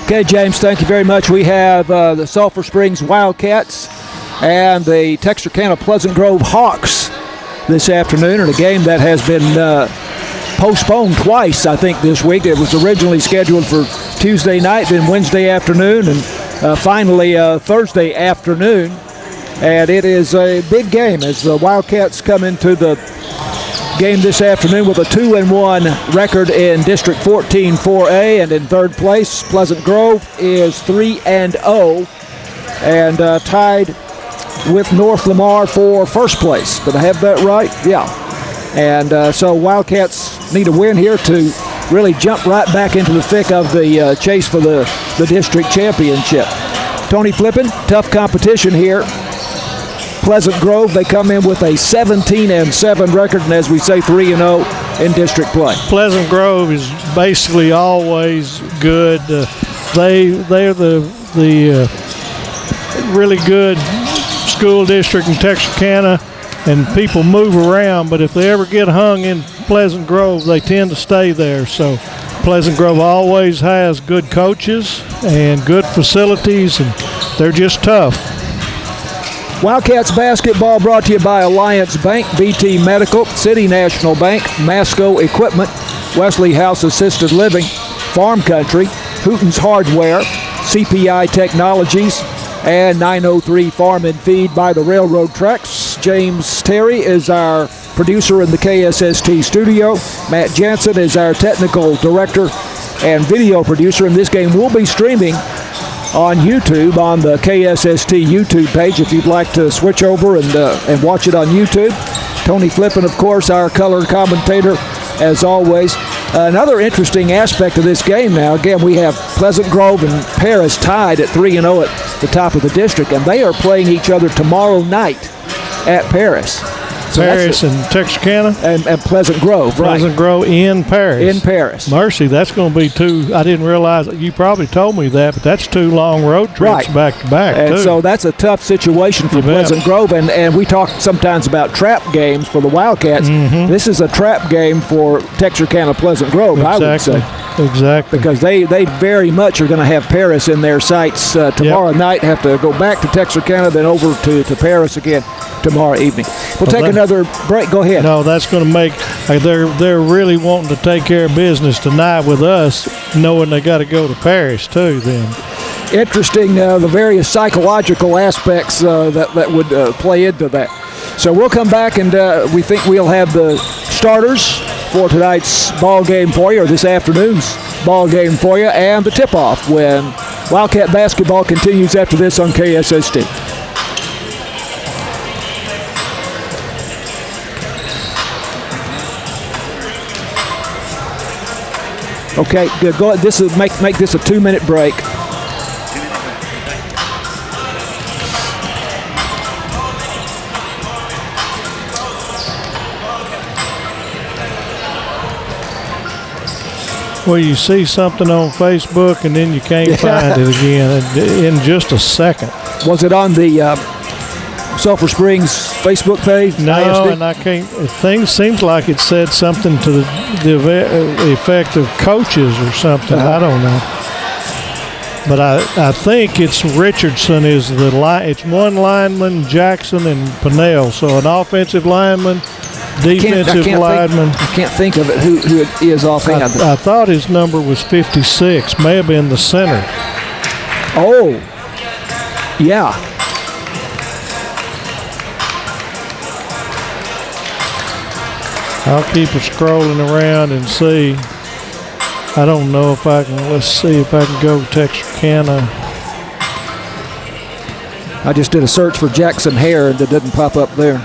Okay, James, thank you very much. We have the Sulphur Springs Wildcats and the Texarkana Pleasant Grove Hawks this afternoon in a game that has been postponed twice, I think, this week. It was originally scheduled for Tuesday night, then Wednesday afternoon, and finally Thursday afternoon. And it is a big game as the Wildcats come into the game this afternoon with a 2-1 record in District 14 4A, and in third place, Pleasant Grove is 3-0 and tied with North Lamar for first place. Did I have that right? Yeah. And so Wildcats need a win here to really jump right back into the thick of the chase for the district championship. Tony Flippin, tough competition here. Pleasant Grove, they come in with a 17-7 record, and as we say, 3-0 in district play. Pleasant Grove is basically always good. They're the really good school district in Texarkana, and people move around, but if they ever get hung in Pleasant Grove, they tend to stay there. So Pleasant Grove always has good coaches and good facilities, and they're just tough. Wildcats basketball brought to you by Alliance Bank, BT Medical, City National Bank, Masco Equipment, Wesley House Assisted Living, Farm Country, Hooten's Hardware, CPI Technologies, and 903 Farm and Feed by the railroad tracks. James Terry is our producer in the KSST studio. Matt Jansen is our technical director and video producer, and this game will be streaming on YouTube on the KSST YouTube page if you'd like to switch over and watch it on YouTube. Tony Flippin, of course, our color commentator, as always. Another interesting aspect of this game now, again, we have Pleasant Grove and Paris tied at 3-0 at the top of the district, and they are playing each other tomorrow night at Paris. So Paris and Texarkana? And Pleasant Grove, right. Pleasant Grove in Paris. In Paris. Mercy, that's going to be two. I didn't realize, you probably told me that, but that's two long road trips back to back, and too. So that's a tough situation for Pleasant Grove, and we talk sometimes about trap games for the Wildcats. Mm-hmm. This is a trap game for Texarkana Pleasant Grove, exactly. I would say. Exactly. Because they very much are going to have Paris in their sights tomorrow night, have to go back to Texarkana, then over to Paris again tomorrow evening. We'll take another break. Go ahead. No, that's going to make they're really wanting to take care of business tonight with us, knowing they got to go to Paris too. Then interesting, the various psychological aspects that would play into that. So we'll come back, and we think we'll have the starters for tonight's ball game for you, or this afternoon's ball game for you, and the tip-off when Wildcat basketball continues after this on KSST. Okay, good. Go ahead. This is make this a 2-minute break. Well, you see something on Facebook and then you can't find it again in just a second. Was it on the Sulphur Springs Facebook page? No, and I can't. Things seems like it said something to the effect of coaches or something. I don't know. But I think it's Richardson is the line. It's one lineman, Jackson and Pinnell. So an offensive lineman, defensive lineman. I can't think of it. Who it is offhand? I thought his number was 56. May have been the center. Oh, yeah. I'll keep scrolling around and see. I don't know if I can. Let's see if I can go Texarkana. I just did a search for Jackson Hare and it didn't pop up there.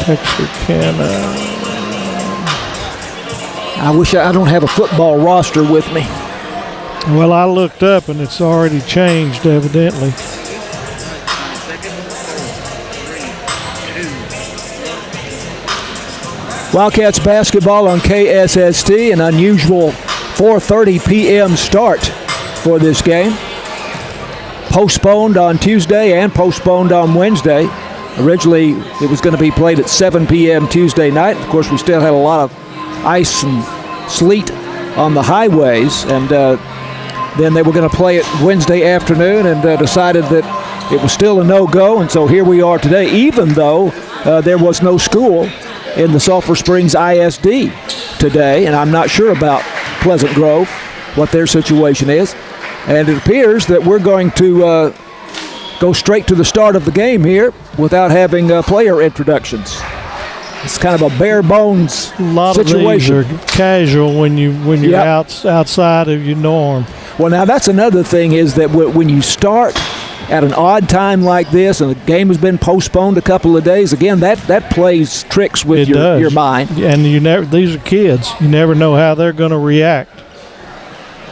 Texarkana. I wish I don't have a football roster with me. Well, I looked up and it's already changed, evidently. Wildcats basketball on KSST, an unusual 4:30 p.m. start for this game. Postponed on Tuesday and postponed on Wednesday. Originally, it was going to be played at 7 p.m. Tuesday night. Of course, we still had a lot of ice and sleet on the highways, and then they were going to play it Wednesday afternoon and decided that it was still a no-go, and so here we are today, even though there was no school in the Sulphur Springs ISD today, and I'm not sure about Pleasant Grove, what their situation is. And it appears that we're going to go straight to the start of the game here without having player introductions. It's kind of a bare bones situation. A lot of these are casual when you're outside of your norm. Well, now that's another thing is that when you start at an odd time like this and the game has been postponed a couple of days, again, that plays tricks with your mind. And these are kids. You never know how they're going to react.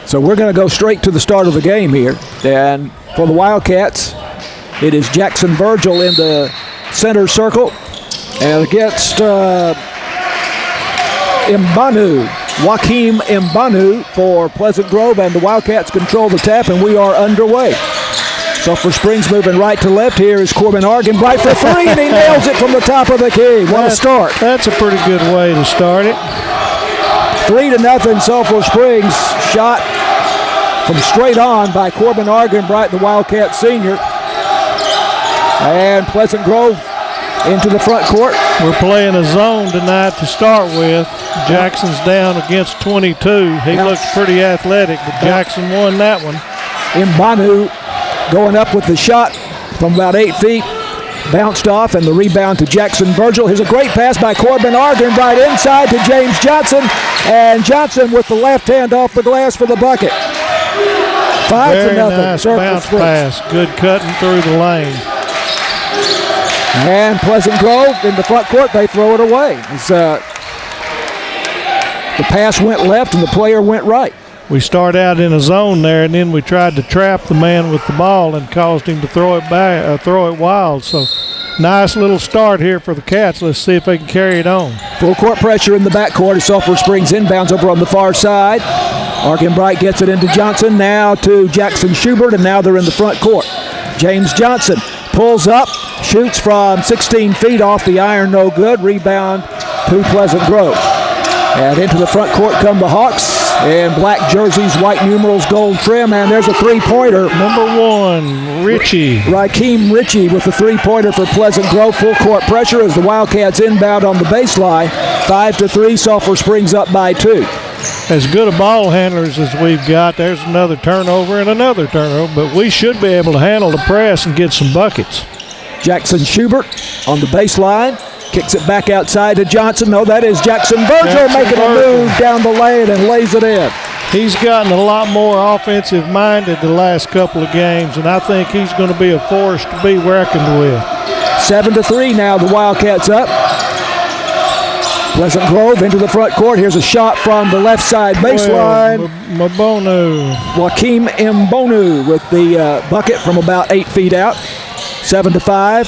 So we're going to go straight to the start of the game here. And for the Wildcats, it is Jackson Virgil in the center circle. And against Joaquim Mbanu for Pleasant Grove, and the Wildcats control the tap, and we are underway. Sulphur Springs moving right to left. Here is Corbin Argenbright for three, and he nails it from the top of the key. What a start. That's a pretty good way to start it. 3-0 Sulphur Springs, shot from straight on by Corbin Argenbright, the Wildcat senior. And Pleasant Grove into the front court. We're playing a zone tonight to start with. Jackson's down against 22. He looks pretty athletic, but Jackson won that one. Mbanu going up with the shot from about 8 feet. Bounced off, and the rebound to Jackson Virgil. Here's a great pass by Corbin Argenbright inside to James Johnson. And Johnson with the left hand off the glass for the bucket. 5-0. Very nice bounce pass. Good cutting through the lane. And Pleasant Grove in the front court, they throw it away. The pass went left and the player went right. We start out in a zone there, and then we tried to trap the man with the ball and caused him to throw it back, throw it wild. So nice little start here for the Cats. Let's see if they can carry it on. Full court pressure in the backcourt as Sulphur Springs inbounds over on the far side. Argenbright gets it into Johnson, now to Jackson Schubert, and now they're in the front court. James Johnson pulls up, shoots from 16 feet off the iron, no good. Rebound to Pleasant Grove. And into the front court come the Hawks. And black jerseys, white numerals, gold trim, and there's a three-pointer. Number 1, Ritchie. Raheem Ritchie with the three-pointer for Pleasant Grove. Full court pressure as the Wildcats inbound on the baseline. 5-3, Sulphur Springs up by 2. As good a ball handlers as we've got, there's another turnover and another turnover, but we should be able to handle the press and get some buckets. Jackson Schubert on the baseline. Kicks it back outside to Johnson. No, that is Jackson Virgil making a move down the lane and lays it in. He's gotten a lot more offensive-minded the last couple of games, and I think he's going to be a force to be reckoned with. 7-3 now, the Wildcats up. Pleasant Grove into the front court. Here's a shot from the left side baseline. Joaquim Mbonu with the bucket from about 8 feet out. 7-5.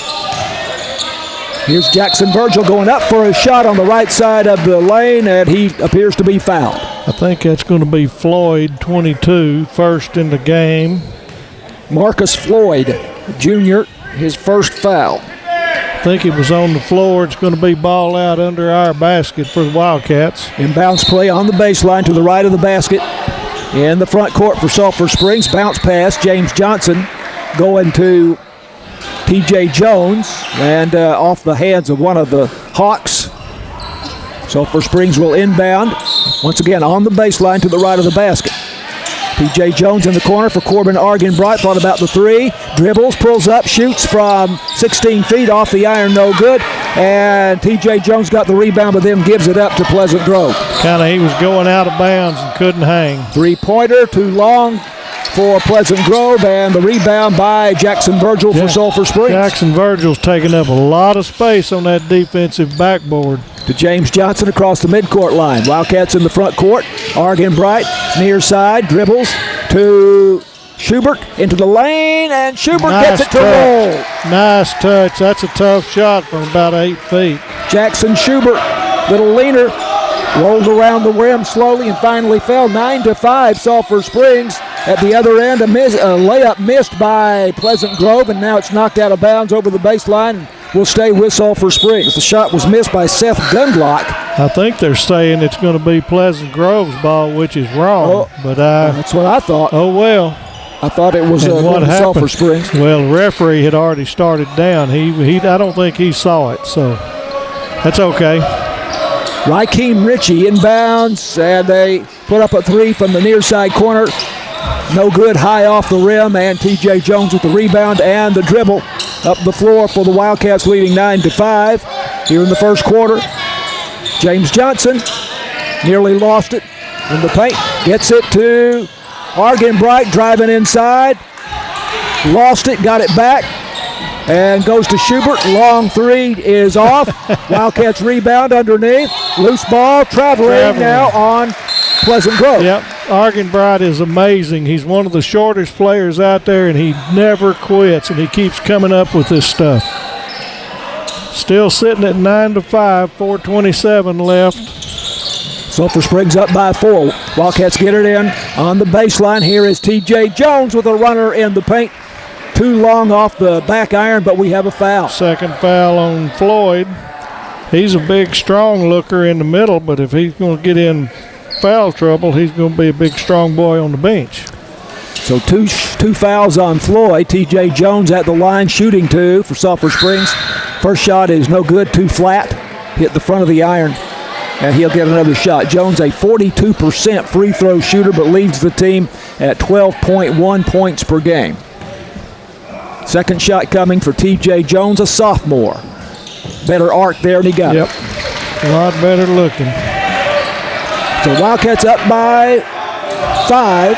Here's Jackson Virgil going up for a shot on the right side of the lane, and he appears to be fouled. I think that's going to be Floyd, 22, first in the game. Marcus Floyd, Jr., his first foul. I think it was on the floor. It's going to be ball out under our basket for the Wildcats. Inbounds play on the baseline to the right of the basket. In the front court for Sulphur Springs. Bounce pass, James Johnson going to P.J. Jones, and off the hands of one of the Hawks. Sulphur Springs will inbound. Once again on the baseline to the right of the basket. P.J. Jones in the corner for Corbin Argenbright. Thought about the three. Dribbles, pulls up, shoots from 16 feet off the iron, no good. And P.J. Jones got the rebound, but then gives it up to Pleasant Grove. He was going out of bounds and couldn't hang. Three-pointer, too long for Pleasant Grove, and the rebound by Jackson Virgil for Sulphur Springs. Jackson Virgil's taking up a lot of space on that defensive backboard. To James Johnson across the midcourt line. Wildcats in the front court. Argenbright near side, dribbles to Schubert into the lane, and Schubert gets it to roll. Nice touch. That's a tough shot from about 8 feet. Jackson Schubert, little leaner, rolled around the rim slowly and finally fell. 9-5, Sulphur Springs. At the other end, a layup missed by Pleasant Grove, and now it's knocked out of bounds over the baseline. will stay with Sulphur Springs. The shot was missed by Seth Gundlach. I think they're saying it's going to be Pleasant Grove's ball, which is wrong. But that's what I thought. Oh, well. I thought it was Sulphur Springs. Well, the referee had already started down. I don't think he saw it, so that's okay. Raheem Ritchie inbounds, and they put up a three from the near side corner. No good, high off the rim, and T.J. Jones with the rebound and the dribble up the floor for the Wildcats, leading 9-5 here in the first quarter. James Johnson nearly lost it in the paint. Gets it to Argenbright, driving inside. Lost it, got it back, and goes to Schubert. Long three is off. Wildcats rebound underneath. Loose ball, traveling now on Pleasant Grove. Yep, Argenbright is amazing. He's one of the shortest players out there, and he never quits, and he keeps coming up with this stuff. Still sitting at 9-5, 4:27 left. Sulphur Springs up by 4. Wildcats get it in on the baseline. Here is T.J. Jones with a runner in the paint. Too long off the back iron, but we have a foul. Second foul on Floyd. He's a big, strong looker in the middle, but if he's going to get in foul trouble, he's going to be a big, strong boy on the bench. So two fouls on Floyd. T.J. Jones at the line, shooting 2 for Sulphur Springs. First shot is no good, too flat. Hit the front of the iron, and he'll get another shot. Jones, a 42% free throw shooter, but leads the team at 12.1 points per game. Second shot coming for T.J. Jones, a sophomore. Better arc there, and he got it. A lot better looking. So Wildcats up by 5.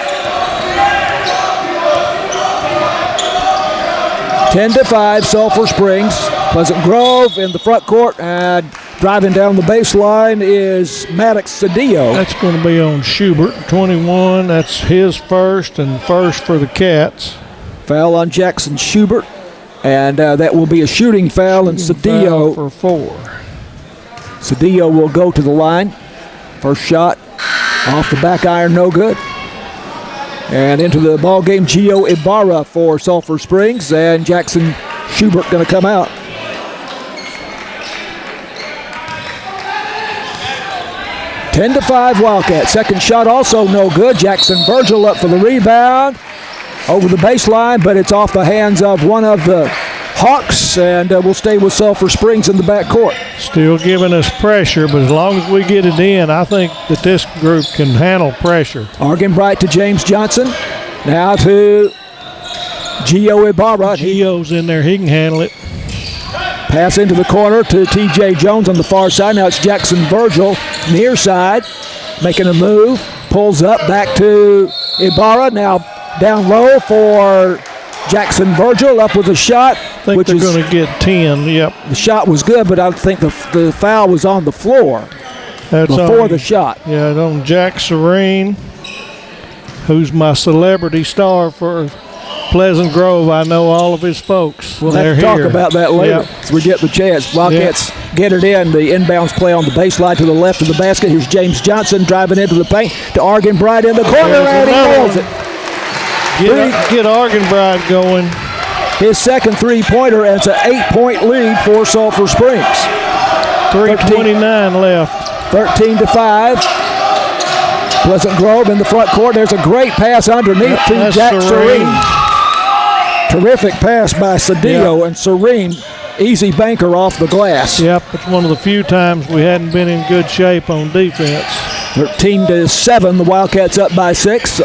10-5, Sulphur Springs. Pleasant Grove in the front court, and driving down the baseline is Maddox Cedillo. That's going to be on Schubert, 21. That's his first, and first for the Cats. Foul on Jackson Schubert, and that will be a shooting foul, and Cedillo for 4. Cedillo will go to the line. First shot off the back iron, no good. And into the ball game, Gio Ibarra for Sulphur Springs, and Jackson Schubert going to come out. Ten to 5 Wildcats. Second shot also no good. Jackson Virgil up for the rebound. Over the baseline, but it's off the hands of one of the Hawks, and will stay with Sulphur Springs in the backcourt. Still giving us pressure, but as long as we get it in, I think that this group can handle pressure. Argenbright to James Johnson. Now to Gio Ibarra. Gio's in there. He can handle it. Pass into the corner to T.J. Jones on the far side. Now it's Jackson Virgil, near side, making a move. Pulls up, back to Ibarra. Now down low for Jackson Virgil, up with a shot. I think they're going to get 10, yep. The shot was good, but I think the foul was on the floor before the shot. Yeah, on Jack Serene, who's my celebrity star for Pleasant Grove. I know all of his folks. We'll have to talk about that later as we get the chance. Wildcats get it in. The inbounds play on the baseline to the left of the basket. Here's James Johnson driving into the paint to Argenbright in the corner, and he nails it. Get Argenbright going. His second three-pointer, and it's an 8-point lead for Sulphur Springs. 3:29 left. 13-5. Pleasant Grove in the front court. There's a great pass underneath to Jack Serene. Terrific pass by Cedillo, and Serene, easy banker off the glass. Yep, it's one of the few times we hadn't been in good shape on defense. 13-7, the Wildcats up by 6.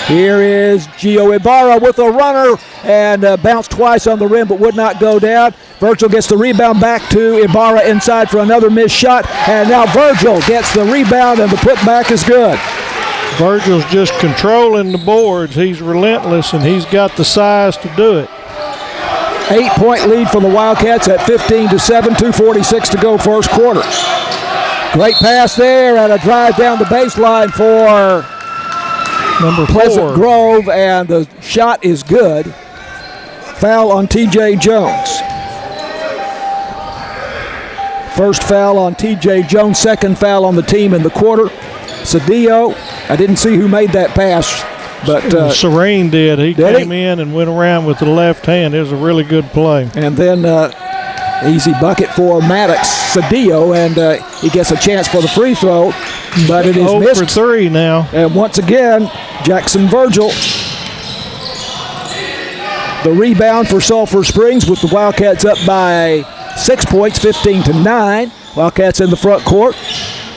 Here is Gio Ibarra with a runner, and bounced twice on the rim but would not go down. Virgil gets the rebound back to Ibarra inside for another missed shot, and now Virgil gets the rebound, and the putback is good. Virgil's just controlling the boards. He's relentless, and he's got the size to do it. 8-point lead for the Wildcats at 15-7, 2:46 to go first quarter. Great pass there, and a drive down the baseline for number 4. Pleasant Grove, and the shot is good. Foul on T.J. Jones. First foul on T.J. Jones, second foul on the team in the quarter. Cedillo, I didn't see who made that pass, but Serene did. He came in and went around with the left hand. It was a really good play. And then Easy bucket for Maddox Cedillo, and he gets a chance for the free throw, but it is 0 missed. for 3 now. And once again, Jackson Virgil. The rebound for Sulphur Springs with the Wildcats up by 6 points, 15-9. Wildcats in the front court.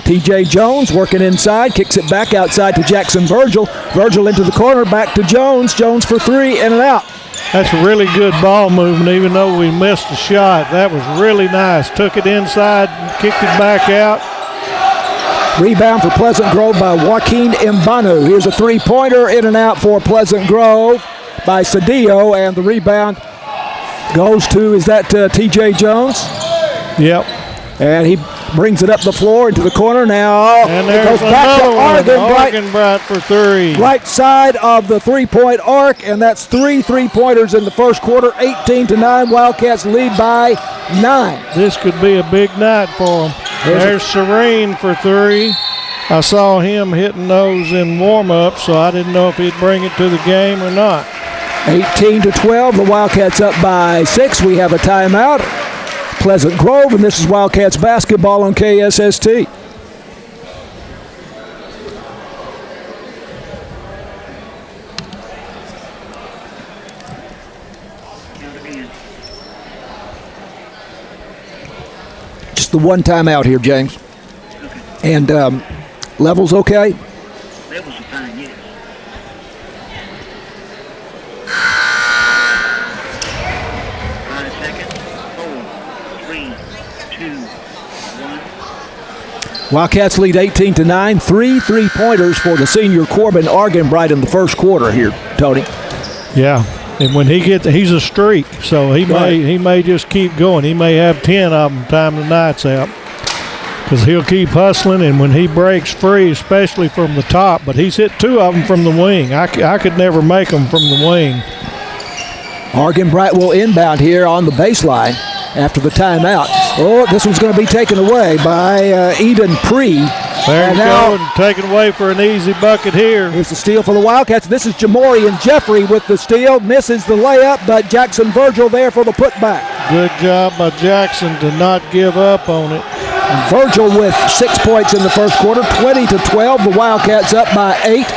T.J. Jones working inside, kicks it back outside to Jackson Virgil. Virgil into the corner, back to Jones. Jones for 3, in and out. That's really good ball movement, even though we missed the shot. That was really nice. Took it inside, kicked it back out. Rebound for Pleasant Grove by Joaquin Mbanu. Here's a three-pointer, in and out for Pleasant Grove by Cedillo, and the rebound goes to, is that T.J. Jones? Yep. And he brings it up the floor into the corner now. And there's goes back to Argan Bright for 3. Right side of the three-point arc, and that's 3 3-pointers in the first quarter, 18-9. Wildcats lead by 9. This could be a big night for them. There's Serene for 3. I saw him hitting those in warm-up, so I didn't know if he'd bring it to the game or not. 18-12, the Wildcats up by 6. We have a timeout. Pleasant Grove, and this is Wildcats basketball on KSST. Just the one timeout here, James. Okay. And levels okay? Levels are fine, yes. Wildcats lead 18-9. 3 3-pointers for the senior Corbin Arganbright in the first quarter here, Tony. Yeah, and when he's a streak, so he may just keep going. He may have 10 of them time the night's out, because he'll keep hustling, and when he breaks free, especially from the top, but he's hit 2 of them from the wing. I could never make them from the wing. Arganbright will inbound here on the baseline after the timeout. Oh, this one's going to be taken away by Eden Pree. There you go, and taken away for an easy bucket here. Here's the steal for the Wildcats. This is Jamorian Jeffrey with the steal. Misses the layup, but Jackson Virgil there for the putback. Good job by Jackson to not give up on it. And Virgil with 6 points in the first quarter, 20-12. The Wildcats up by 8.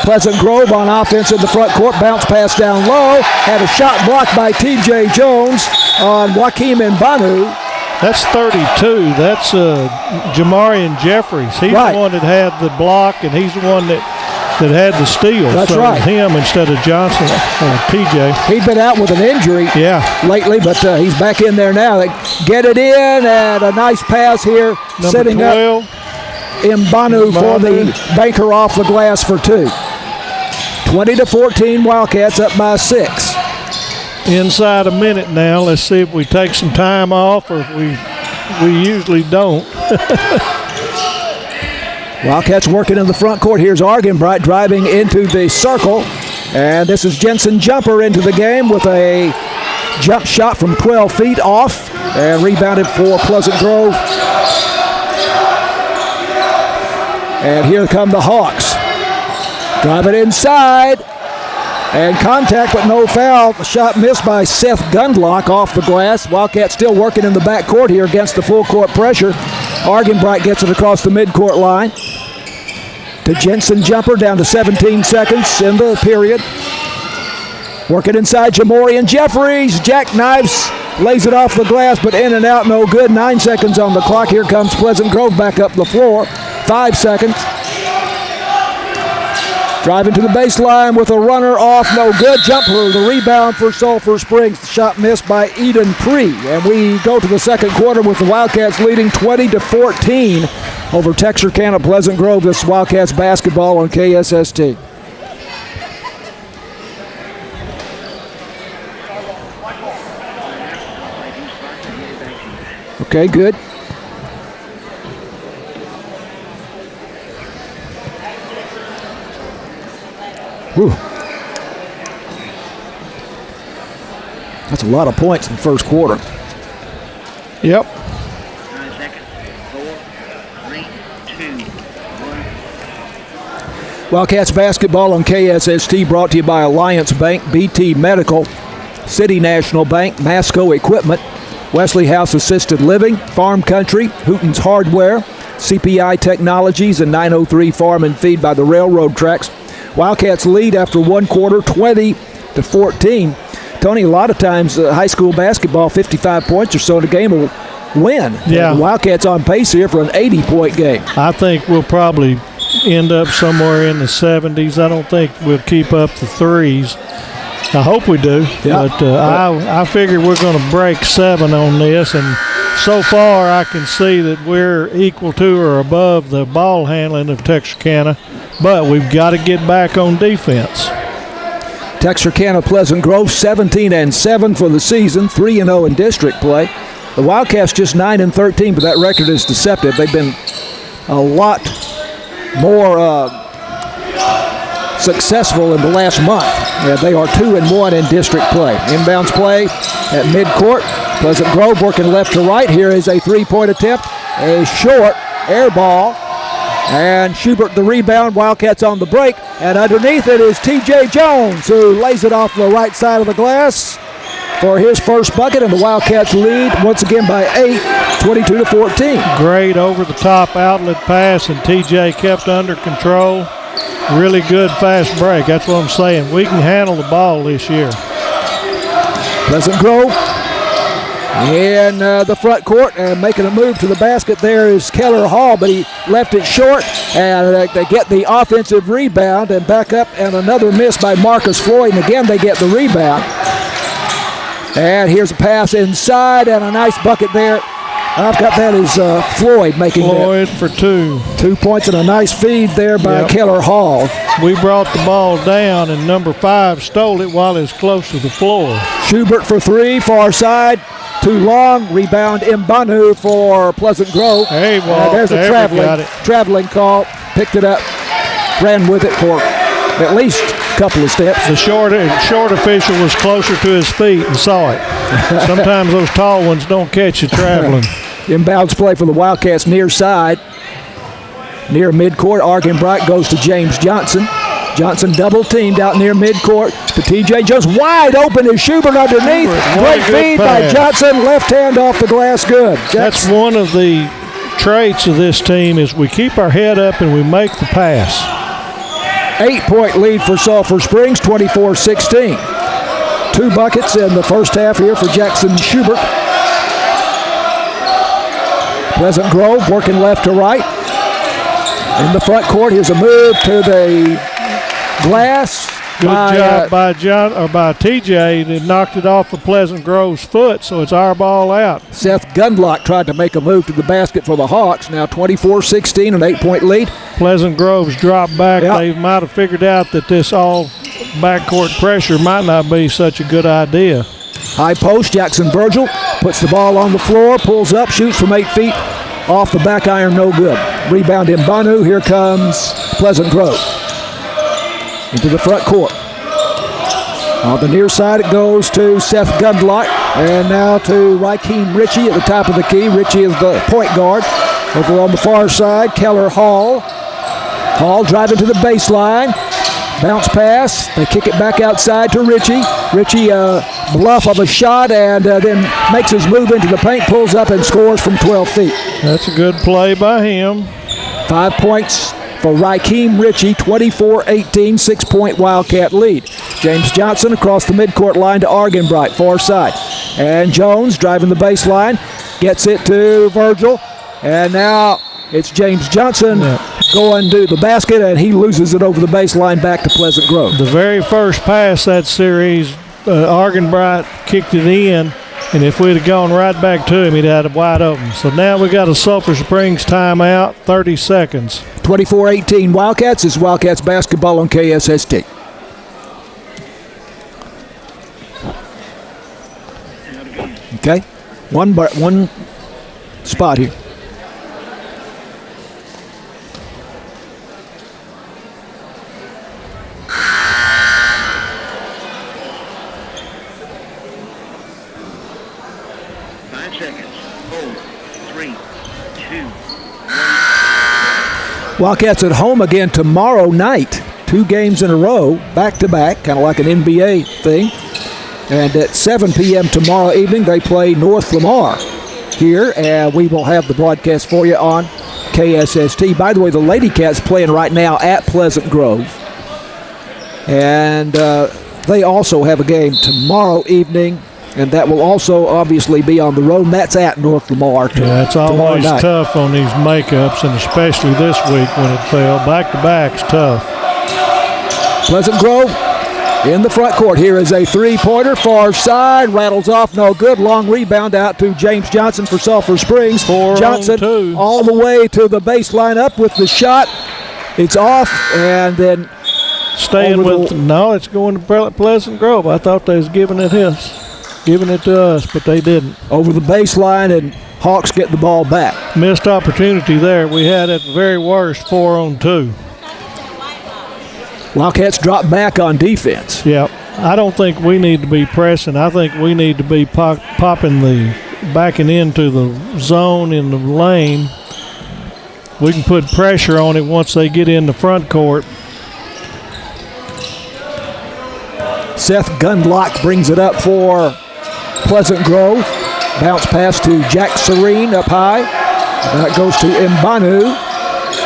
Pleasant Grove on offense in the front court. Bounce pass down low. Had a shot blocked by T.J. Jones on Joaquin Mbanu. That's 32. That's Jamarian Jeffries. He's the one that had the block, and he's the one that had the steal. That's so right. Him instead of Johnson or TJ. He'd been out with an injury lately, but he's back in there now. They get it in, and a nice pass here. Number setting 12. Up Mbanu for the banker off the glass for 2. 20-14, Wildcats up by 6. Inside a minute now. Let's see if we take some time off, or if we usually don't. Wildcats working in the front court. Here's Arganbright driving into the circle, and this is Jensen Jumper into the game with a jump shot from 12 feet off, and rebounded for Pleasant Grove. And here come the Hawks. Drive it inside. And contact, but no foul. The shot missed by Seth Gundlach off the glass. Wildcats still working in the back court here against the full court pressure. Arganbright gets it across the midcourt line to Jensen Jumper, down to 17 seconds in the period. Working inside, Jamorian Jeffries. Jackknives, lays it off the glass, but in and out, no good. 9 seconds on the clock. Here comes Pleasant Grove back up the floor. 5 seconds. Driving to the baseline with a runner off, no good. Jumper, the rebound for Sulphur Springs. The shot missed by Eden Pree. And we go to the second quarter with the Wildcats leading 20-14 over Texarkana Pleasant Grove. This is Wildcats basketball on KSST. Okay, good. Whew. That's a lot of points in the first quarter. Yep. 9 seconds. 4, 3, 2, 1. Wildcats basketball on KSST brought to you by Alliance Bank, BT Medical, City National Bank, Masco Equipment, Wesley House Assisted Living, Farm Country, Hooten's Hardware, CPI Technologies, and 903 Farm and Feed by the railroad tracks. Wildcats lead after one quarter, 20-14. Tony, a lot of times high school basketball, 55 points or so in a game will win. Yeah. The Wildcats on pace here for an 80-point game. I think we'll probably end up somewhere in the 70s. I don't think we'll keep up the threes. I hope we do, but I figure we're going to break 7 on this, and so far I can see that we're equal to or above the ball handling of Texarkana, but we've got to get back on defense. Texarkana Pleasant Grove 17-7 for the season, 3-0 in district play. The Wildcats just 9-13, but that record is deceptive. They've been a lot more successful in the last month. Yeah, they are 2-1 in district play. Inbounds play at midcourt. Pleasant Grove working left to right. Here is a three-point attempt. A short air ball. And Schubert the rebound. Wildcats on the break. And underneath it is T.J. Jones, who lays it off the right side of the glass for his first bucket. And the Wildcats lead once again by 8, 22-14. Great over-the-top outlet pass, and T.J. kept under control. Really good fast break. That's what I'm saying. We can handle the ball this year. Pleasant Grove in the front court and making a move to the basket. There is Keller Hall, but he left it short, and they get the offensive rebound and back up, and another miss by Marcus Floyd, and again they get the rebound. And here's a pass inside and a nice bucket there. I've got that as Floyd making Floyd for 2. 2 points and a nice feed there by Keller Hall. We brought the ball down, and number 5 stole it while it's close to the floor. Schubert for 3, far side. Too long. Rebound Mbanu for Pleasant Grove. Hey, well, there's a traveling call. Picked it up, ran with it for at least a couple of steps. The short official was closer to his feet and saw it. Sometimes those tall ones don't catch you traveling. Inbounds play for the Wildcats near side. Near midcourt, Argenbright goes to James Johnson. Johnson double teamed out near midcourt to T.J. Jones. Wide open is Schubert underneath. Great feed by Johnson. Left hand off the glass. Good. That's one of the traits of this team is we keep our head up and we make the pass. 8-point lead for Sulphur Springs, 24-16. 2 buckets in the first half here for Jackson Schubert. Pleasant Grove working left to right. In the front court, here's a move to the glass. Good job by TJ that knocked it off of Pleasant Grove's foot, so it's our ball out. Seth Gundlach tried to make a move to the basket for the Hawks. Now 24-16, an 8-point lead. Pleasant Grove's dropped back. Yep. They might have figured out that this all backcourt pressure might not be such a good idea. High post, Jackson Virgil puts the ball on the floor, pulls up, shoots from 8 feet. Off the back iron, no good. Rebound in Banu. Here comes Pleasant Grove. Into the front court. On the near side, it goes to Seth Gundlach. And now to Rakeem Ritchie at the top of the key. Ritchie is the point guard. Over on the far side, Keller Hall. Hall driving to the baseline. Bounce pass. They kick it back outside to Ritchie. Ritchie, bluff of a shot, and then makes his move into the paint, pulls up and scores from 12 feet. That's a good play by him. 5 points for Rakeem Ritchie, 24-18, 6-point Wildcat lead. James Johnson across the midcourt line to Argenbright, far side. And Jones driving the baseline, gets it to Virgil, and now it's James Johnson going to the basket, and he loses it over the baseline back to Pleasant Grove. The very first pass that series, Argenbright kicked it in, and if we'd have gone right back to him, he'd had it wide open. So now we got a Sulphur Springs timeout, 30 seconds. 24-18 Wildcats. This is Wildcats basketball on KSST. Okay, one spot here. Wildcats at home again tomorrow night. 2 games in a row, back-to-back, kind of like an NBA thing. And at 7 p.m. tomorrow evening, they play North Lamar here, and we will have the broadcast for you on KSST. By the way, the Lady Cats playing right now at Pleasant Grove. And they also have a game tomorrow evening, and that will also obviously be on the road, and that's at North Lamar. Yeah, it's always tough on these makeups, and especially this week when it fell. Back-to-back's tough. Pleasant Grove in the front court. Here is a three-pointer, far side, rattles off, no good. Long rebound out to James Johnson for Sulphur Springs. Johnson all the way to the baseline, up with the shot. It's off, and then staying with no, it's going to Pleasant Grove. I thought they was giving it to us, but they didn't. Over the baseline, and Hawks get the ball back. Missed opportunity there. We had at the very worst 4-on-2. Wildcats drop back on defense. Yeah, I don't think we need to be pressing. I think we need to be backing into the zone in the lane. We can put pressure on it once they get in the front court. Seth Gundlach brings it up for Pleasant Grove. Bounce pass to Jack Serene up high. That goes to Mbanu.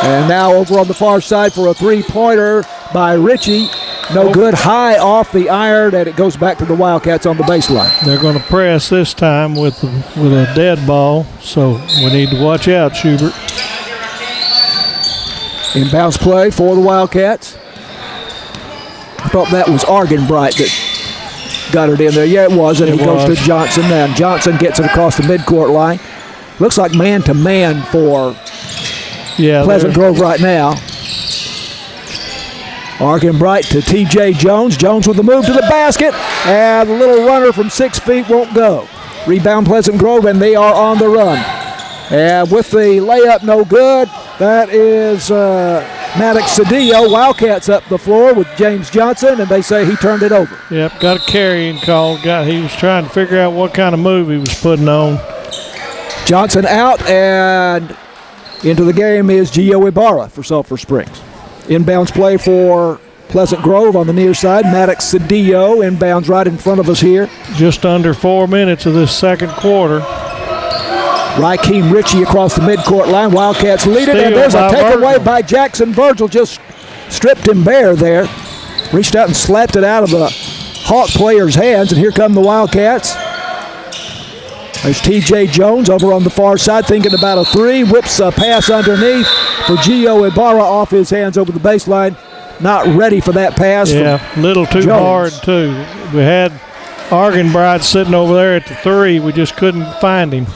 And now over on the far side for a three-pointer by Ritchie. No good. High off the iron, and it goes back to the Wildcats on the baseline. They're going to press this time with a dead ball, so we need to watch out, Schubert. Inbounds play for the Wildcats. I thought that was Argenbright that got it in there. Yeah, it was, and it goes to Johnson. And Johnson gets it across the midcourt line. Looks like man-to-man for Pleasant Grove right now. Argenbright to T.J. Jones. Jones with the move to the basket, and the little runner from 6 feet won't go. Rebound Pleasant Grove, and they are on the run. And with the layup, no good. That is Maddox Cedillo. Wildcats up the floor with James Johnson, and they say he turned it over. Yep, got a carrying call. He was trying to figure out what kind of move he was putting on. Johnson out, and into the game is Gio Ibarra for Sulphur Springs. Inbounds play for Pleasant Grove on the near side. Maddox Cedillo inbounds right in front of us here. Just under 4 minutes of this second quarter. Raheem Ritchie across the midcourt line. Wildcats lead it, and there's a takeaway by Jackson Virgil. Just stripped him bare there. Reached out and slapped it out of the Hawk player's hands, and here come the Wildcats. There's T.J. Jones over on the far side thinking about a three. Whips a pass underneath for Gio Ibarra off his hands over the baseline. Not ready for that pass. Yeah, a little too hard, too. We had Argenbright sitting over there at the three. We just couldn't find him.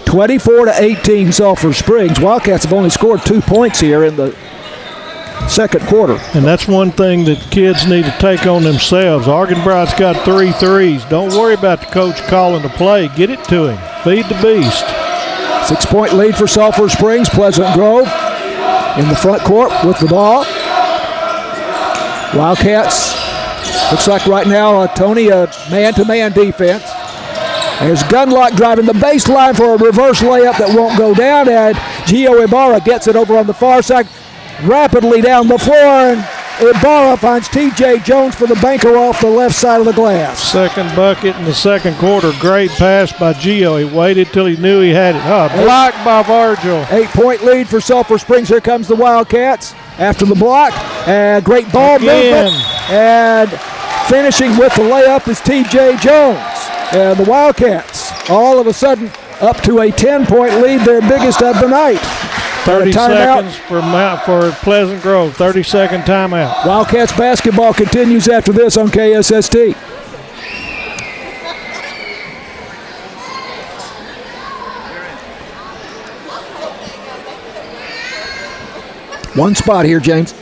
24-18 Sulphur Springs. Wildcats have only scored 2 points here in the second quarter. And that's one thing that kids need to take on themselves. Argenbright's got 3 threes. Don't worry about the coach calling the play. Get it to him. Feed the beast. 6-point lead for Sulphur Springs. Pleasant Grove in the front court with the ball. Wildcats, looks like right now, Tony, a man-to-man defense. There's Gundlach driving the baseline for a reverse layup that won't go down, and Gio Ibarra gets it over on the far side, rapidly down the floor, and Ibarra finds T.J. Jones for the banker off the left side of the glass. Second bucket in the second quarter. Great pass by Gio. He waited till he knew he had it. Blocked by Virgil. 8-point lead for Sulphur Springs. Here comes the Wildcats after the block, and great ball movement, and finishing with the layup is T.J. Jones. And the Wildcats, all of a sudden, up to a 10-point lead, their biggest of the night. 30 seconds for Pleasant Grove, 30-second timeout. Wildcats basketball continues after this on KSST. One spot here, James.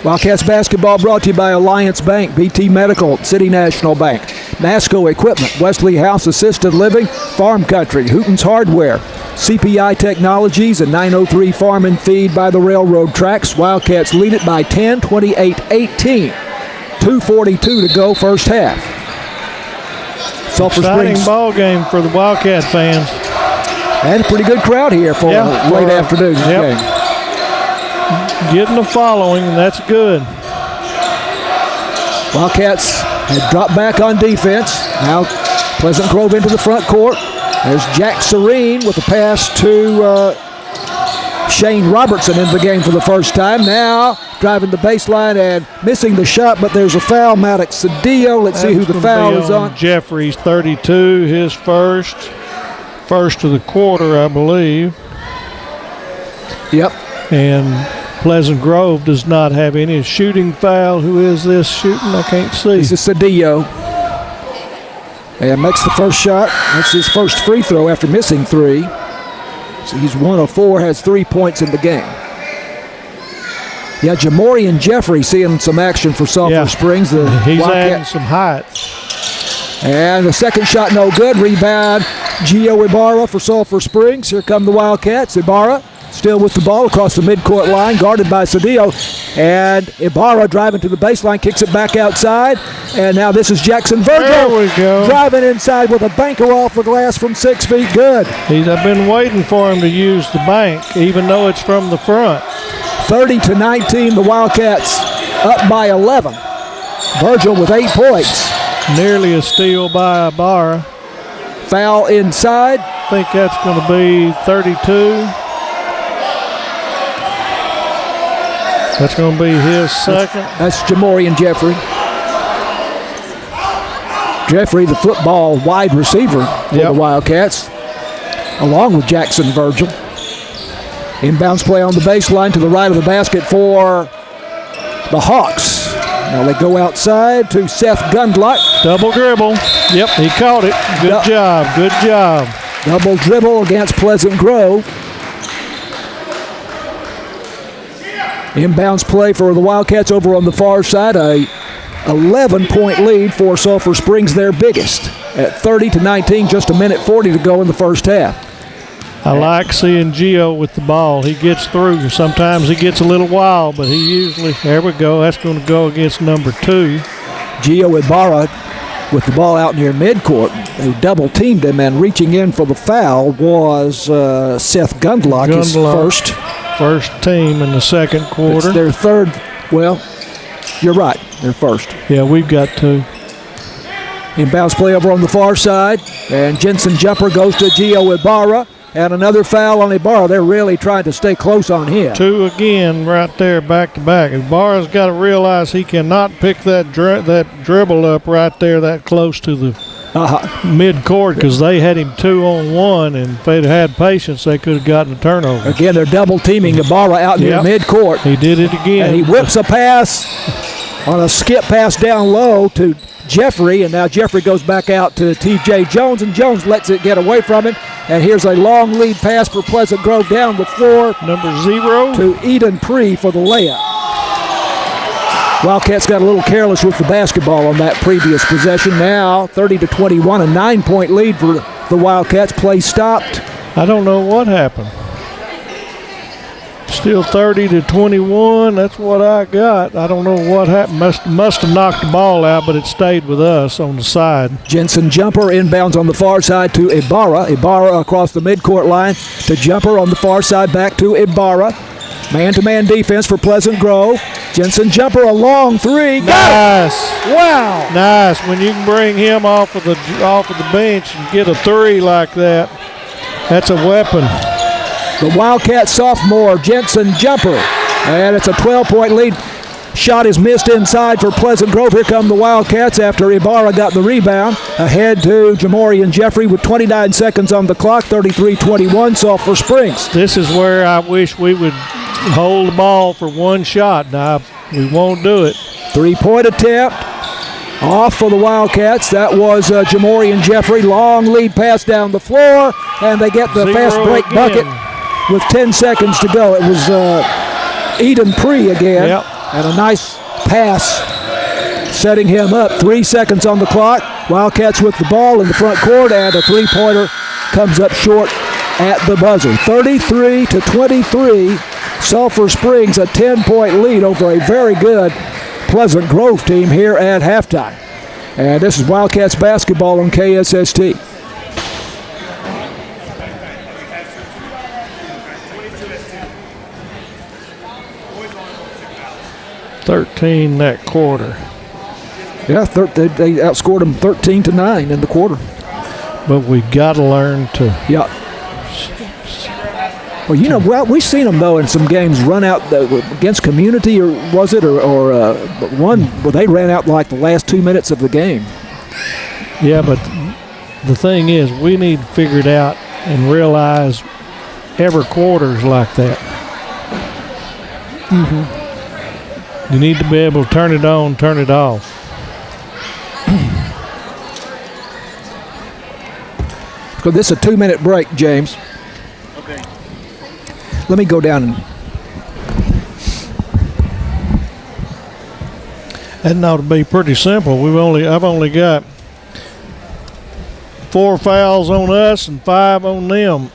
Wildcats basketball brought to you by Alliance Bank, BT Medical, City National Bank, Masco Equipment, Wesley House Assisted Living, Farm Country, Hooten's Hardware, CPI Technologies, and 903 Farm and Feed by the railroad tracks. Wildcats lead it by 10, 28-18. 2:42 to go first half. Sulphur Exciting Springs. ball game for the Wildcat fans. And a pretty good crowd here for a late afternoon game. Getting a following, and that's good. Wildcats had dropped back on defense. Now Pleasant Grove into the front court. There's Jack Serene with a pass to Shane Robertson into the game for the first time. Now driving the baseline and missing the shot, but there's a foul. Maddox Cedillo. Let's see who the foul is on. Jeffries, 32, his first of the quarter, I believe. Yep. And Pleasant Grove does not have any shooting foul. Who is this shooting? I can't see. This is Cedillo. And makes the first shot. That's his first free throw after missing 3. So he's 1 of 4, has 3 points in the game. Yeah, Jamorian Jeffrey seeing some action for Sulphur Springs. He's adding some height. And the second shot no good. Rebound, Gio Ibarra for Sulphur Springs. Here come the Wildcats. Ibarra still with the ball across the midcourt line, guarded by Cedillo. And Ibarra driving to the baseline, kicks it back outside. And now this is Jackson Virgil. There we go. Driving inside with a banker off the glass from 6 feet. Good. I've been waiting for him to use the bank, even though it's from the front. 30-19, the Wildcats up by 11. Virgil with 8 points. Nearly a steal by Ibarra. Foul inside. I think that's going to be 32. That's going to be his second. That's Jamorian Jeffrey. Jeffrey, the football wide receiver for the Wildcats, along with Jackson Virgil. Inbounds play on the baseline to the right of the basket for the Hawks. Now they go outside to Seth Gundlach. Double dribble. Yep, he caught it. Good job. Good job. Double dribble against Pleasant Grove. Inbounds play for the Wildcats over on the far side. A 11-point lead for Sulphur Springs, their biggest, at 30-19, just a minute 40 to go in the first half. I like seeing Gio with the ball. He gets through. Sometimes he gets a little wild, but he usually, there we go. That's going to go against number 2. Gio Ibarra with the ball out near midcourt. They double teamed him, and reaching in for the foul was Seth Gundlach, his first team in the second quarter. It's their third. Well, you're right. They're first. Yeah, we've got 2. Inbounds play over on the far side, and Jensen jumper goes to Gio Ibarra. And another foul on Ibarra. They're really trying to stay close on him. 2 again right there, back to back. Ibarra's got to realize he cannot pick that dribble up right there that close to the mid-court, because they had him 2-on-1, and if they'd had patience, they could have gotten a turnover. Again, they're double teaming Ibarra out near mid-court. He did it again. And he whips a pass on a skip pass down low to Jeffrey, and now Jeffrey goes back out to T.J. Jones, and Jones lets it get away from him. And here's a long lead pass for Pleasant Grove down the floor. Number 0. To Eden Pree for the layup. Wildcats got a little careless with the basketball on that previous possession. Now 30-21, a 9-point lead for the Wildcats. Play stopped. I don't know what happened. Still 30-21. That's what I got. I don't know what happened. Must have knocked the ball out, but it stayed with us on the side. Jensen jumper inbounds on the far side to Ibarra. Ibarra across the midcourt line to jumper on the far side back to Ibarra. Man-to-man defense for Pleasant Grove. Jensen jumper, a long 3. Nice. Wow. Nice. When you can bring him off of the bench and get a 3 like that, that's a weapon. The Wildcat sophomore, Jensen jumper. And it's a 12-point lead. Shot is missed inside for Pleasant Grove. Here come the Wildcats after Ibarra got the rebound. Ahead to Jamorian Jeffrey with 29 seconds on the clock, 33-21, Sulphur Springs. This is where I wish we would hold the ball for one shot. Now, we won't do it. 3-point attempt. Off for the Wildcats. That was Jamorian Jeffrey. Long lead pass down the floor, and they get the fast break bucket with 10 seconds to go. It was Eden Pree again. Yep. And a nice pass setting him up. 3 seconds on the clock. Wildcats with the ball in the front court, and a 3-pointer comes up short at the buzzer. 33-23. Sulphur Springs a 10-point lead over a very good Pleasant Grove team here at halftime. And this is Wildcats basketball on KSST. $13 that quarter. Yeah, they outscored them 13-9 in the quarter. But we got to learn to. Yeah. Well, we've seen them though in some games run out against Community, or was it, or one where they ran out like the last 2 minutes of the game. Yeah, but the thing is, we need to figure it out and realize every quarter is like that. Mm-hmm. You need to be able to turn it on, turn it off. So this is a 2-minute break, James. Okay. Let me go down and. That ought to be pretty simple. I've only got 4 fouls on us and 5 on them.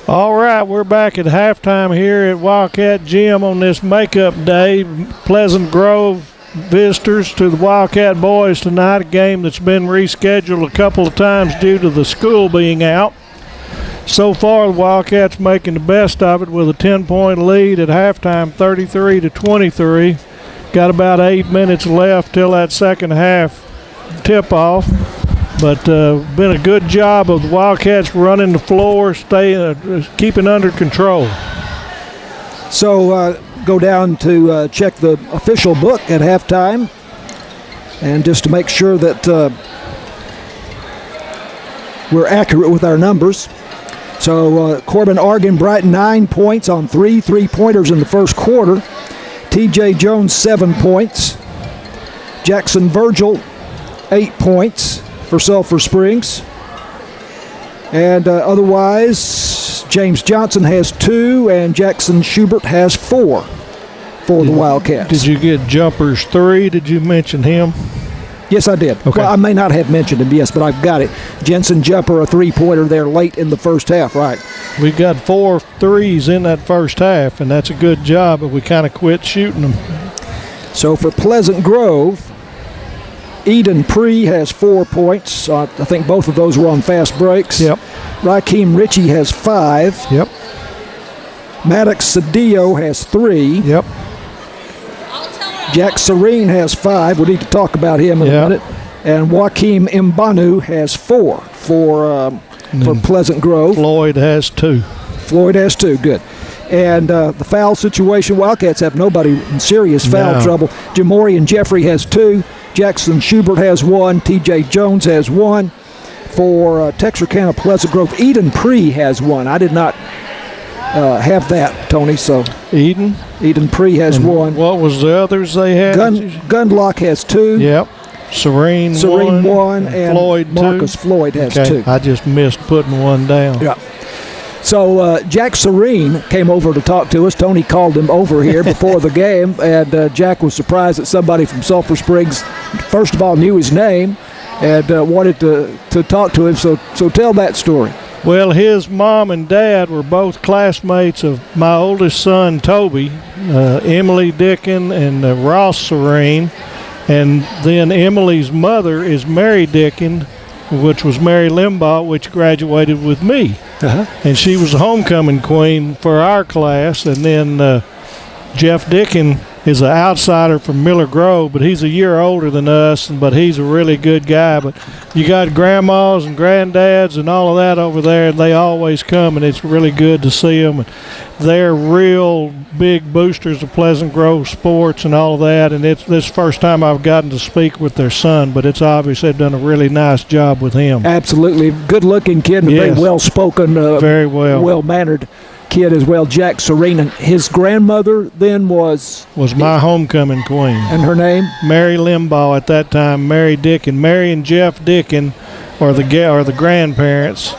All right, we're back at halftime here at Wildcat Gym on this makeup day. Pleasant Grove visitors to the Wildcat boys tonight, a game that's been rescheduled a couple of times due to the school being out. So far, the Wildcats making the best of it with a 10-point lead at halftime, 33-23. Got about 8 minutes left till that second half tip-off. But been a good job of the Wildcats running the floor, keeping under control. So go down to check the official book at halftime, and just to make sure that we're accurate with our numbers. So Corbin Argan-Bright, 9 points on 3 3-pointers in the first quarter. TJ Jones, 7 points. Jackson Virgil, 8 points for Sulphur Springs. And otherwise, James Johnson has 2, and Jackson Schubert has 4 for the Wildcats. Did you get Jumper's 3? Did you mention him? Yes, I did. Okay. Well, I may not have mentioned him, yes, but I've got it. Jensen Jumper, a 3-pointer there late in the first half, right. We got 4 threes in that first half, and that's a good job, but we kind of quit shooting them. So for Pleasant Grove, Eden Pree has 4 points. I think both of those were on fast breaks. Yep. Raheem Ritchie has 5. Yep. Maddox Cedillo has 3. Yep. Jack Serene has 5. We need to talk about him in a minute. And Joaquim Mbanu has 4 for Pleasant Grove. Floyd has 2. Floyd has 2. Good. And the foul situation, Wildcats have nobody in serious foul trouble. Jamorian Jeffrey has 2. Jackson Schubert has 1. TJ Jones has 1. For Texarkana Pleasant Grove, Eden Pree has 1. I did not have that, Tony. So Eden Pree has 1. What was the others they had? Gundlock has 2. Yep. Serene 1, and Floyd Marcus 2. Floyd has 2. I just missed putting one down. Yeah. So Jack Serene came over to talk to us. Tony called him over here before the game, and Jack was surprised that somebody from Sulphur Springs, first of all, knew his name and wanted to talk to him. So tell that story. Well, his mom and dad were both classmates of my oldest son, Toby, Emily Dickin and Ross Serene. And then Emily's mother is Mary Dickin, which was Mary Limbaugh, which graduated with me. Uh-huh. And she was the homecoming queen for our class. And then Jeff Dickin is an outsider from Miller Grove, but he's a year older than us, but he's a really good guy. But you got grandmas and granddads and all of that over there, and they always come, and it's really good to see them. And they're real big boosters of Pleasant Grove sports and all of that, and it's this first time I've gotten to speak with their son, but it's obvious they've done a really nice job with him. Absolutely. Good-looking kid, and a very well-spoken, very well-mannered kid as well, Jack Serene. And his grandmother then was my homecoming queen. And her name? Mary Limbaugh at that time, Mary Dickin. Mary and Jeff Dickin are the grandparents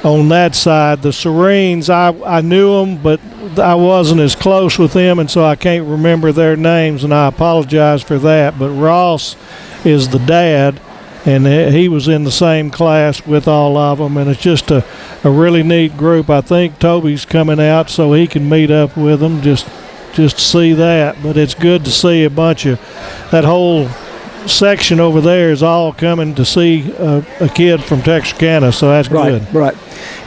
on that side. The Serenes, I knew them, but I wasn't as close with them, and so I can't remember their names, and I apologize for that. But Ross is the dad, and he was in the same class with all of them, and it's just a really neat group. I think Toby's coming out so he can meet up with them, just to see that. But it's good to see a bunch of that whole section over there is all coming to see a kid from Texarkana, so that's good. Right.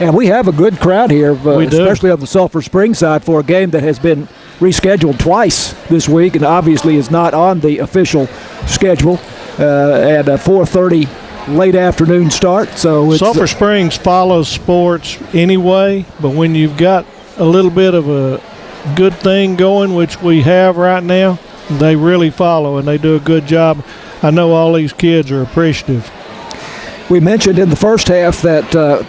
And we have a good crowd here, especially on the Sulphur Springs side, for a game that has been rescheduled twice this week and obviously is not on the official schedule at a 4:30 late afternoon start. So Sulphur Springs follows sports anyway, but when you've got a little bit of a good thing going, which we have right now, they really follow, and they do a good job. I know all these kids are appreciative. We mentioned in the first half that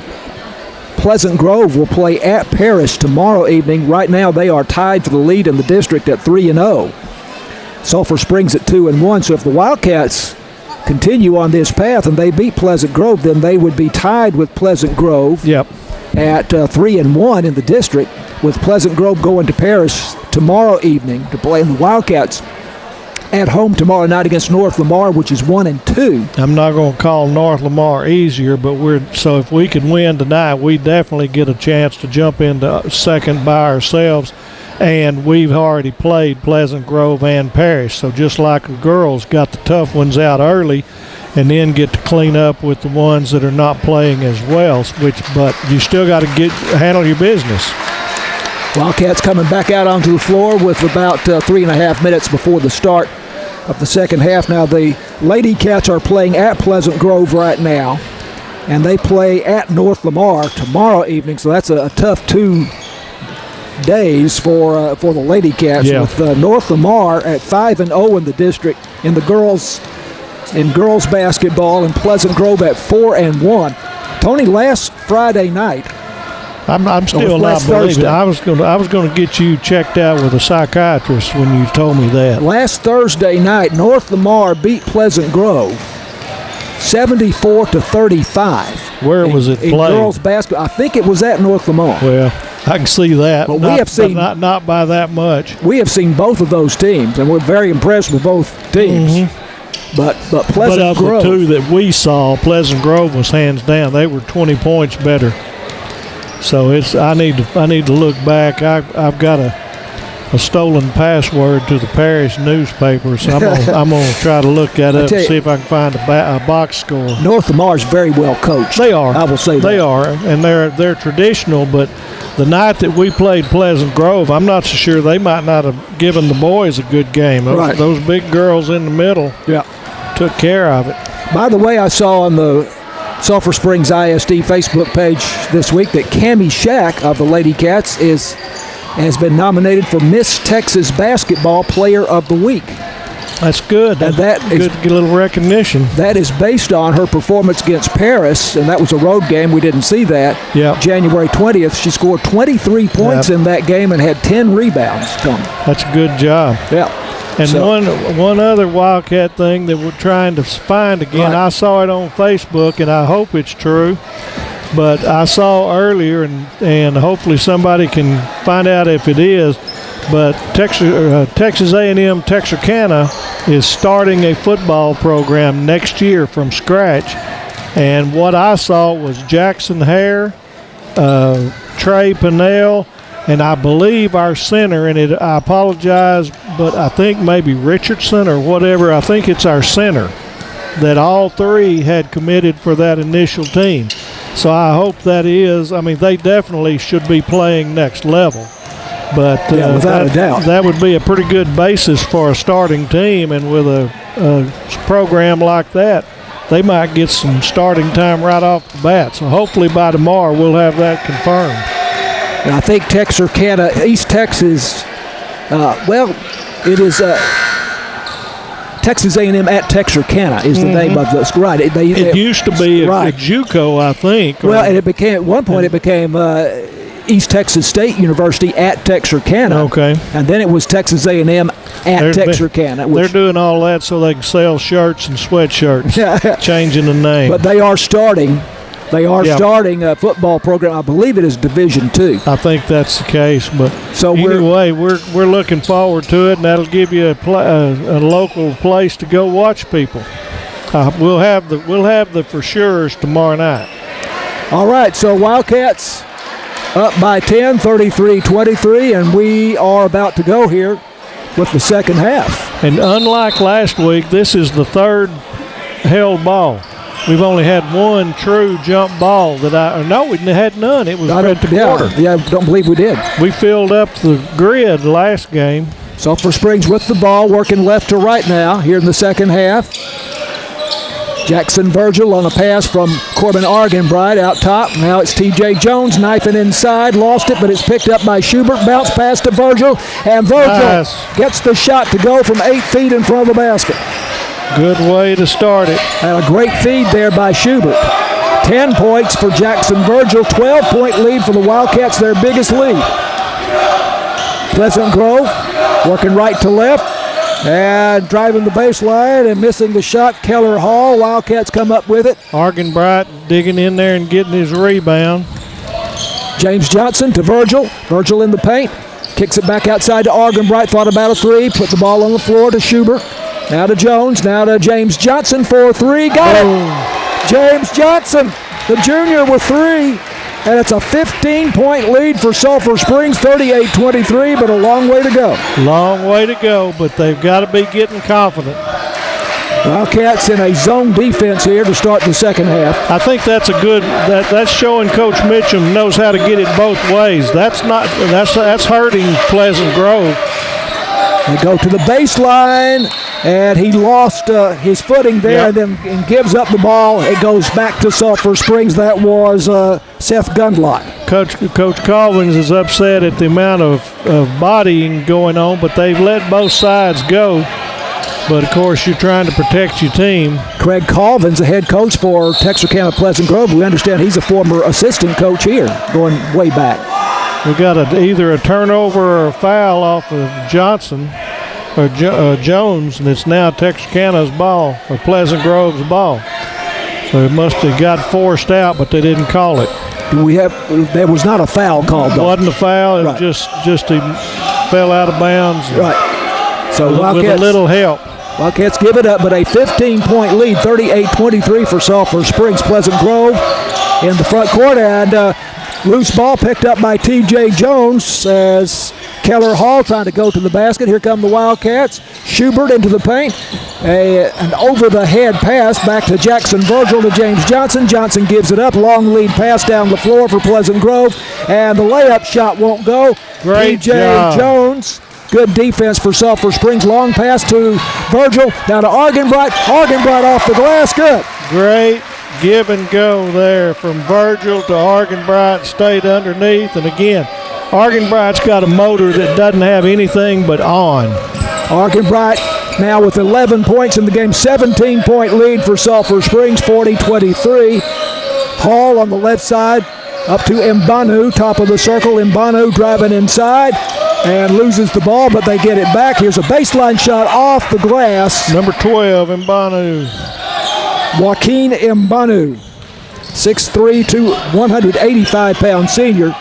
Pleasant Grove will play at Paris tomorrow evening. Right now they are tied for the lead in the district at 3-0. Sulphur Springs at 2-1. So if the Wildcats continue on this path and they beat Pleasant Grove, then they would be tied with Pleasant Grove at 3-1 in the district, with Pleasant Grove going to Paris tomorrow evening to play, in the Wildcats at home tomorrow night against North Lamar, which is 1-2. I'm not going to call North Lamar easier, but so if we can win tonight, we definitely get a chance to jump into second by ourselves. And we've already played Pleasant Grove and Parish, so just like the girls got the tough ones out early, and then get to clean up with the ones that are not playing as well. But you still got to handle your business. Wildcats coming back out onto the floor with about 3.5 minutes before the start of the second half. Now the Lady Cats are playing at Pleasant Grove right now, and they play at North Lamar tomorrow evening. So that's a tough 2 days for the Lady Cats, with North Lamar at 5-0 in the district in girls basketball, and Pleasant Grove at 4-1. Tony, last Friday night, I'm still not believing. I was going to get you checked out with a psychiatrist when you told me that. Last Thursday night, North Lamar beat Pleasant Grove 74-35. Where was it played? In girls basketball, I think it was at North Lamar. Well, I can see that, but we have seen not by that much. We have seen both of those teams, and we're very impressed with both teams. Mm-hmm. But Pleasant Grove, the two that we saw, Pleasant Grove was hands down. They were 20 points better. So I need to look back. I've got a stolen password to the parish newspaper, so I'm gonna try to look that up and see if I can find a box score. North Lamar's very well coached. They are. I will say that. They are, and they're traditional. But the night that we played Pleasant Grove, I'm not so sure they might not have given the boys a good game. Those big girls in the middle took care of it. By the way, I saw on the Sulphur Springs ISD Facebook page this week that Cammie Shack of the Lady Cats has been nominated for Miss Texas Basketball Player of the Week. That's good. And that is good to get a little recognition. That is based on her performance against Paris, and that was a road game. We didn't see that. January 20th, she scored 23 points in that game and had 10 rebounds. That's a good job. Yeah. And one other Wildcat thing that we're trying to find again, I saw it on Facebook, and I hope it's true, but I saw earlier, and hopefully somebody can find out if it is, but Texas A&M Texarkana is starting a football program next year from scratch, and what I saw was Jackson Hare, Trey Pinnell, and I believe our center, and I apologize, but I think maybe Richardson or whatever, I think it's our center, that all three had committed for that initial team. So I hope that is, they definitely should be playing next level. But without a doubt. that would be a pretty good basis for a starting team, and with a program like that, they might get some starting time right off the bat. So hopefully by tomorrow we'll have that confirmed. And I think Texarkana, East Texas, it is Texas A&M at Texarkana is the name of the school. Right. It used to be a JUCO, I think. Well, and at one point it became East Texas State University at Texarkana. Okay. And then it was Texas A&M at Texarkana. They're doing all that so they can sell shirts and sweatshirts, changing the name. But they are starting. Starting a football program. I believe it is Division II. I think that's the case. But so anyway, we're looking forward to it, and that'll give you a local place to go watch people. We'll have the for sure's tomorrow night. All right. So Wildcats up by 10, 33-23, and we are about to go here with the second half. And unlike last week, this is the third held ball. We've only had one true jump ball we had none. It was at the quarter. Yeah, I don't believe we did. We filled up the grid last game. Sulphur Springs with the ball, working left to right now here in the second half. Jackson Virgil on a pass from Corbin Argenbright out top. Now it's T.J. Jones knifing inside. Lost it, but it's picked up by Schubert. Bounce pass to Virgil. And Virgil gets the shot to go from 8 feet in front of the basket. Good way to start it. And a great feed there by Schubert. 10 points for Jackson Virgil. 12-point lead for the Wildcats, their biggest lead. Pleasant Grove working right to left. And driving the baseline and missing the shot, Keller Hall. Wildcats come up with it. Argenbright digging in there and getting his rebound. James Johnson to Virgil. Virgil in the paint. Kicks it back outside to Argenbright. Thought about a three. Put the ball on the floor to Schubert. Now to Jones. Now to James Johnson for three. Got it. James Johnson, the junior, with three. And it's a 15-point lead for Sulphur Springs, 38-23, but a long way to go. Long way to go, but they've got to be getting confident. Wildcats in a zone defense here to start the second half. I think that's that's showing Coach Mitchum knows how to get it both ways. That's hurting Pleasant Grove. They go to the baseline, and he lost his footing there, and gives up the ball. It goes back to Sulphur Springs. That was Seth Gundlach. Coach Colvins is upset at the amount of bodying going on, but they've let both sides go. But, of course, you're trying to protect your team. Craig Colvins, the head coach for Texarkana Pleasant Grove. We understand he's a former assistant coach here, going way back. We got either a turnover or a foul off of Johnson or Jones, and it's now Texarkana's ball or Pleasant Grove's ball. So it must have got forced out, but they didn't call it. There was not a foul called, though. It wasn't a foul. It was just he fell out of bounds. Right. So with a little help. Wildcats give it up, but a 15-point lead, 38-23 for Sulphur Springs. Pleasant Grove in the front court, and loose ball picked up by T.J. Jones as Keller Hall trying to go to the basket. Here come the Wildcats. Schubert into the paint. An over-the-head pass back to Jackson Virgil to James Johnson. Johnson gives it up. Long lead pass down the floor for Pleasant Grove. And the layup shot won't go. Great T.J. job. Jones. Good defense for Sulphur Springs. Long pass to Virgil. Down to Argenbright. Argenbright off the glass. Good. Great give and go there from Virgil to Argenbright. Stayed underneath. And again, Argenbright's got a motor that doesn't have anything but on. Argenbright now with 11 points in the game. 17-point lead for Sulphur Springs, 40-23. Hall on the left side up to Mbanu, top of the circle. Mbanu driving inside and loses the ball, but they get it back. Here's a baseline shot off the glass. Number 12, Mbanu. Joaquin Mbanu, 6'3", 185-pound senior.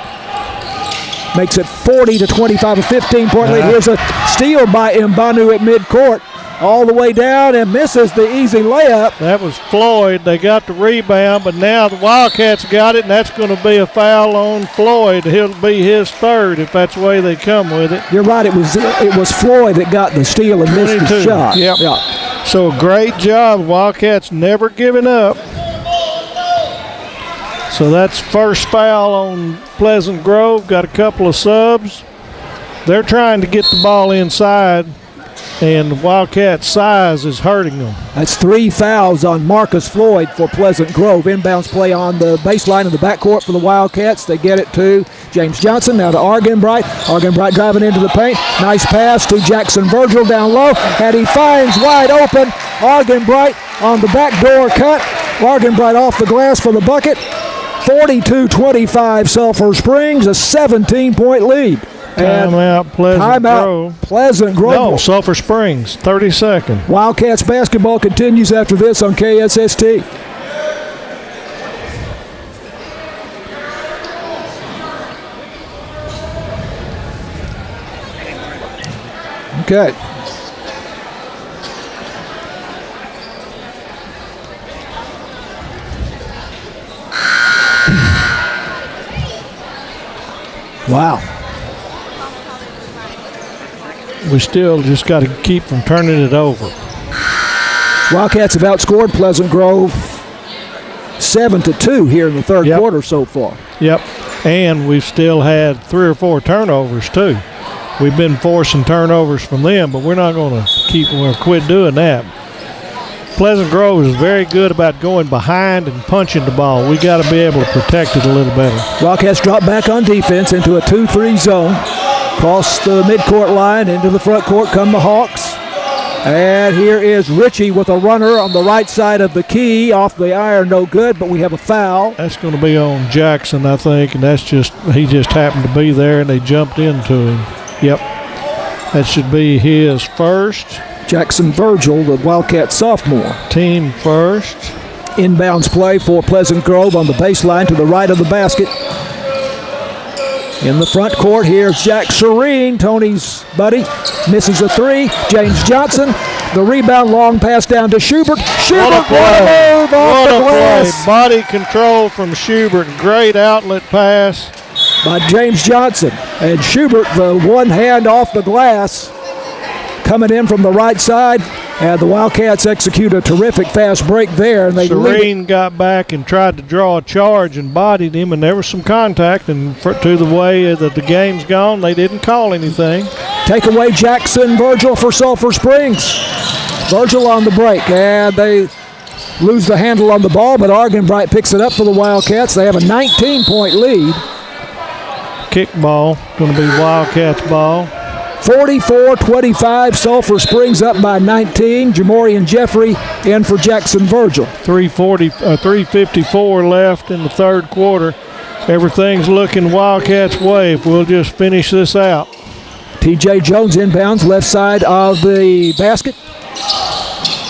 Makes it 40-25, a 15-point lead. Here's a steal by Mbanu at midcourt. All the way down and misses the easy layup. That was Floyd. They got the rebound, but now the Wildcats got it, and that's going to be a foul on Floyd. He'll be his third if that's the way they come with it. You're right. It was Floyd that got the steal and missed the shot. Yep. Yeah. So great job. Wildcats never giving up. So that's first foul on Pleasant Grove. Got a couple of subs. they're trying to get the ball inside, and Wildcat size is hurting them. That's 3 fouls on Marcus Floyd for Pleasant Grove. Inbounds play on the baseline in the backcourt for the Wildcats. They get it to James Johnson, now to Argenbright. Argenbright driving into the paint. Nice pass to Jackson Virgil down low, and he finds wide open Argenbright on the backdoor cut. Argenbright off the glass for the bucket. 42-25 Sulphur Springs, a 17-point lead. Timeout, Pleasant Grove. No, Sulphur Springs, 30 seconds. Wildcats basketball continues after this on KSST. Okay. Wow. We still just got to keep from turning it over. Wildcats have outscored Pleasant Grove 7-2 here in the third quarter so far. Yep, and we've still had 3 or 4 turnovers too. We've been forcing turnovers from them, but we're not going to quit doing that. Pleasant Grove is very good about going behind and punching the ball. We got to be able to protect it a little better. Wildcats drop back on defense into a 2-3 zone. Across the midcourt line into the front court come the Hawks. And here is Ritchie with a runner on the right side of the key. Off the iron, no good, but we have a foul. That's going to be on Jackson, I think, and he just happened to be there and they jumped into him. Yep. That should be his first. Jackson Virgil, the Wildcat sophomore. Team first. Inbounds play for Pleasant Grove on the baseline to the right of the basket. In the front court, here's Jack Serene, Tony's buddy. Misses a 3. James Johnson, the rebound, long pass down to Schubert. Schubert, what a move off the glass. Body control from Schubert. Great outlet pass by James Johnson. And Schubert, the one hand off the glass, coming in from the right side. And the Wildcats execute a terrific fast break there. And Serene got back and tried to draw a charge and bodied him, and there was some contact. And to the way that the game's gone, they didn't call anything. Take away Jackson Virgil for Sulphur Springs. Virgil on the break, and they lose the handle on the ball, but Argenbright picks it up for the Wildcats. They have a 19-point lead. Kick ball, going to be Wildcats ball. 44-25, Sulphur Springs up by 19. Jamorian Jeffrey in for Jackson Virgil. 3:54 left in the third quarter. Everything's looking Wildcats' way if we'll just finish this out. T.J. Jones inbounds left side of the basket.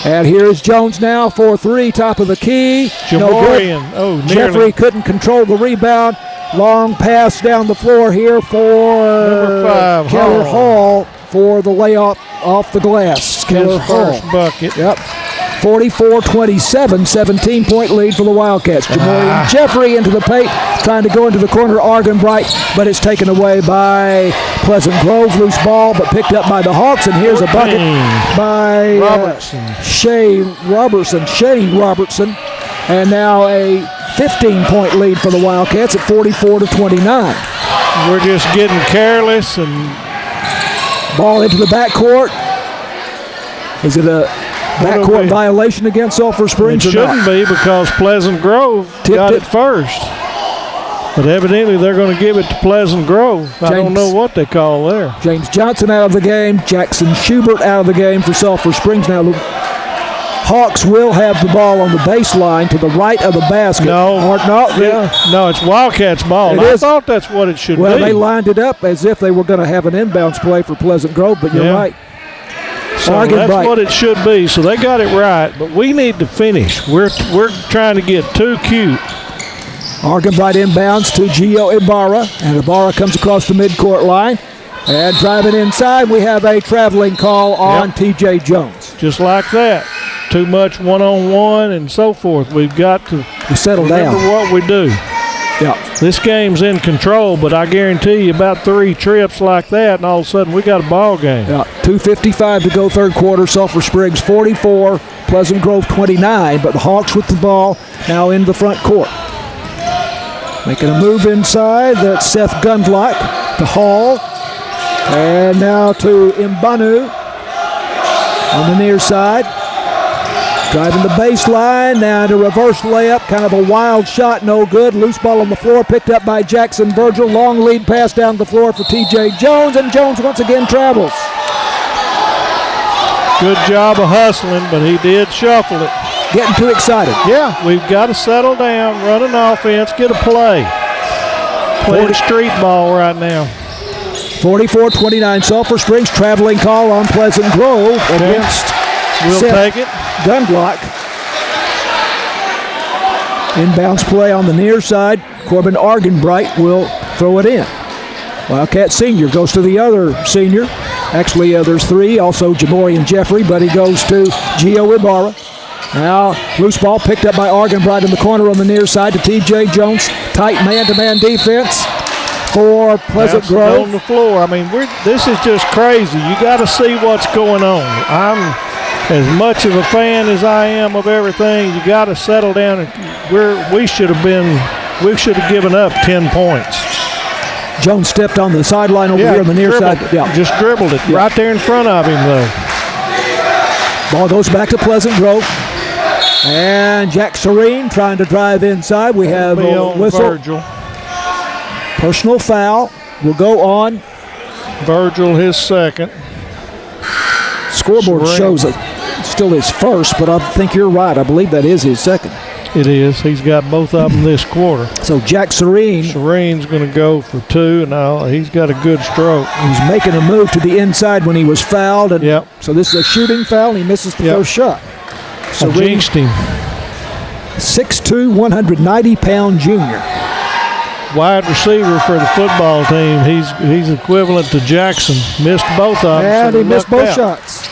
And here's Jones now for 3, top of the key. Jamorian, Jeffrey couldn't control the rebound. Long pass down the floor here for number 5, Keller Hall for the layup off the glass. Keller Hall. First bucket. Yep. 44-27, 17-point lead for the Wildcats. Jamorian Jeffrey into the paint, trying to go into the corner, Argenbright, but it's taken away by Pleasant Grove. Loose ball, but picked up by the Hawks, and here's a bucket by Shane Robertson. And now a 15-point lead for the Wildcats at 44-29. We're just getting careless and ball into the backcourt. Is it a backcourt violation against Sulphur Springs? It shouldn't be because Pleasant Grove got it first. But evidently they're going to give it to Pleasant Grove. I don't know what they call there. James Johnson out of the game. Jackson Schubert out of the game for Sulphur Springs. Now the Hawks will have the ball on the baseline to the right of the basket. No, it's Wildcats ball. I thought that's what it should be. Well, they lined it up as if they were going to have an inbounds play for Pleasant Grove, but you're right. So that's what it should be. So they got it right, but we need to finish. We're trying to get too cute. Argenbright inbounds to Gio Ibarra, and Ibarra comes across the midcourt line. And driving inside, we have a traveling call on T.J. Jones. Just like that. Too much one-on-one and so forth. We've got to settle down. Remember what we do. Yeah. This game's in control, but I guarantee you about 3 trips like that, and all of a sudden we got a ball game. Yeah. 2:55 to go third quarter. Sulphur Springs 44, Pleasant Grove 29, but the Hawks with the ball now in the front court. Making a move inside. That's Seth Gundlach to Hall. And now to Mbanu on the near side. Driving the baseline, now to reverse layup, kind of a wild shot, no good. Loose ball on the floor, picked up by Jackson Virgil. Long lead pass down the floor for T.J. Jones, and Jones once again travels. Good job of hustling, but he did shuffle it. Getting too excited. Yeah, we've got to settle down, run an offense, get a play. Playing street ball right now. 44-29 Sulphur Springs, traveling call on Pleasant Grove against We'll take it. Gunblock. Inbounds play on the near side. Corbin Argenbright will throw it in. Wildcat senior goes to the other senior. Actually, there's three. Also Jamorian Jeffrey, but he goes to Gio Ibarra. Now, loose ball picked up by Argenbright in the corner on the near side to T.J. Jones. Tight man-to-man defense for Pleasant Grove. On the floor. I mean, this is just crazy. You got to see what's going on. I'm as much of a fan as I am of everything. You got to settle down. We should have given up 10 points. Jones stepped on the sideline over here on the near side. Yeah, just dribbled it right there in front of him, though. Ball goes back to Pleasant Grove. And Jack Serene trying to drive inside. We have a whistle. Virgil. Personal foul will go on. Virgil, his second. Scoreboard shows it still his first, but I think you're right. I believe that is his second. It is. He's got both of them this quarter. So Jack Serene. Serene's going to go for two, and he's got a good stroke. He's making a move to the inside when he was fouled. And so this is a shooting foul, and he misses the first shot. So jinxed him. 6'2", 190-pound junior. Wide receiver for the football team. He's equivalent to Jackson. Missed both of them. And he missed both shots.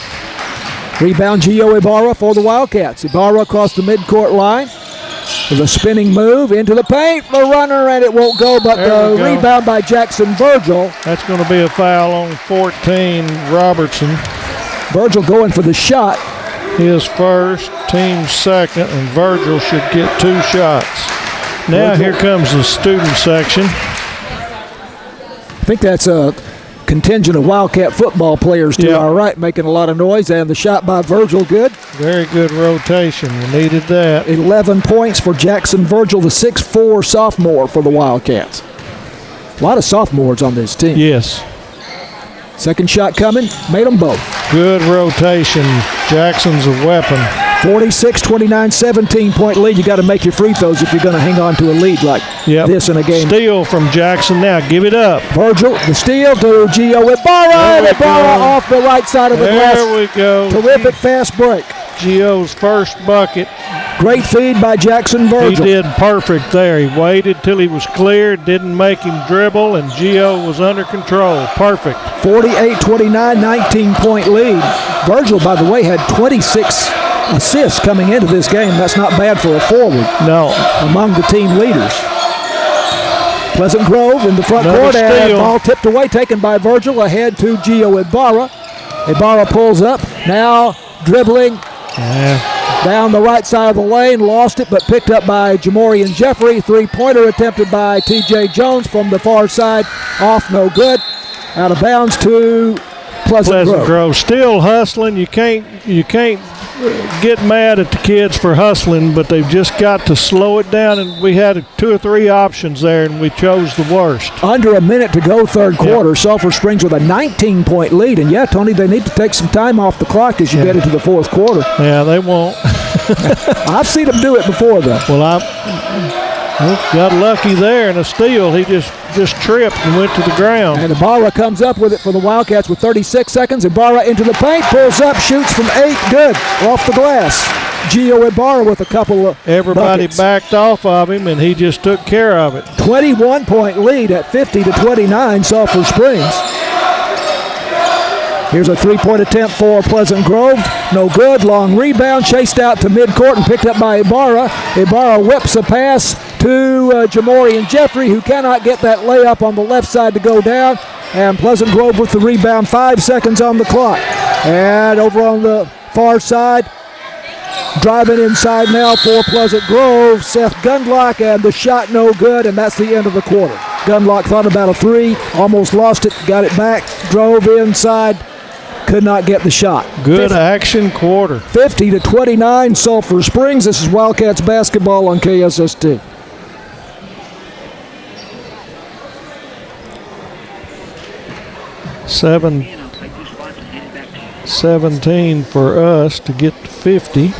Rebound Gio Ibarra for the Wildcats. Ibarra across the midcourt line with a spinning move into the paint. The runner, and it won't go, but the rebound by Jackson Virgil. That's going to be a foul on 14, Robertson. Virgil going for the shot. His first, team's second, and Virgil should get two shots. Now here comes the student section. I think that's a contingent of Wildcat football players to our right, making a lot of noise, and the shot by Virgil good. Very good rotation. We needed that. 11 points for Jackson Virgil, the 6'4" sophomore for the Wildcats. A lot of sophomores on this team. Yes. Second shot coming, made them both. Good rotation. Jackson's a weapon. 46-29, 17-point lead. You got to make your free throws if you're going to hang on to a lead like this in a game. Steal from Jackson now. Give it up. Virgil, the steal to Gio Ibarra. Ibarra off the right side of the glass. There we go. Terrific fast break. Gio's first bucket. Great feed by Jackson Virgil. He did perfect there. He waited till he was clear, didn't make him dribble, and Gio was under control. Perfect. 48-29, 19-point lead. Virgil, by the way, had 26 assists coming into this game. That's not bad for a forward. No. Among the team leaders. Pleasant Grove in the front court, and ball tipped away, taken by Virgil, ahead to Gio Ibarra. Ibarra pulls up, now dribbling down the right side of the lane, lost it, but picked up by Jamorian Jeffrey. Three-pointer attempted by T.J. Jones from the far side, off, no good. Out of bounds to Pleasant Grove. Still hustling. You can't get mad at the kids for hustling, but they've just got to slow it down, and we had 2 or 3 options there, and we chose the worst. Under a minute to go, third quarter. Sulphur Springs with a 19-point lead, and Tony, they need to take some time off the clock as you get into the fourth quarter. Yeah, they won't. I've seen them do it before, though. Well, got lucky there in a steal. He just tripped and went to the ground. And Ibarra comes up with it for the Wildcats with 36 seconds. Ibarra into the paint, pulls up, shoots from 8, good, off the glass. Gio Ibarra with a couple of Everybody backed off of him, and he just took care of it. 21-point lead at 50-29, Sulphur Springs. Here's a three-point attempt for Pleasant Grove. No good. Long rebound. Chased out to midcourt and picked up by Ibarra. Ibarra whips a pass to Jamorian Jeffrey, who cannot get that layup on the left side to go down. And Pleasant Grove with the rebound. 5 seconds on the clock. And over on the far side, Driving inside now for Pleasant Grove, Seth Gundlach, and the shot no good, and that's the end of the quarter. Gundlach thought about a three, almost lost it, got it back, drove inside, could not get the shot. Good action quarter. 50-29, Sulphur Springs. This is Wildcats basketball on KSST. Seven. You know, take this spot and hand it back to you. 17 for us to get to 50.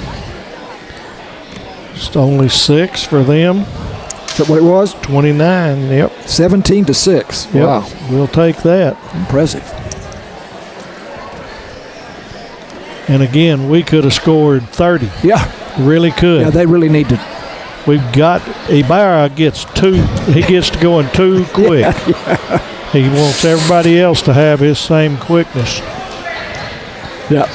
Just only 6 for them. Is that what it was? 29, yep. 17-6. Yep. Wow. We'll take that. Impressive. And again, we could have scored 30. Yeah. Really could. Yeah, they really need to. We've got, Ibarra gets two, he gets to going too quick. Yeah. He wants everybody else to have his same quickness. Yeah.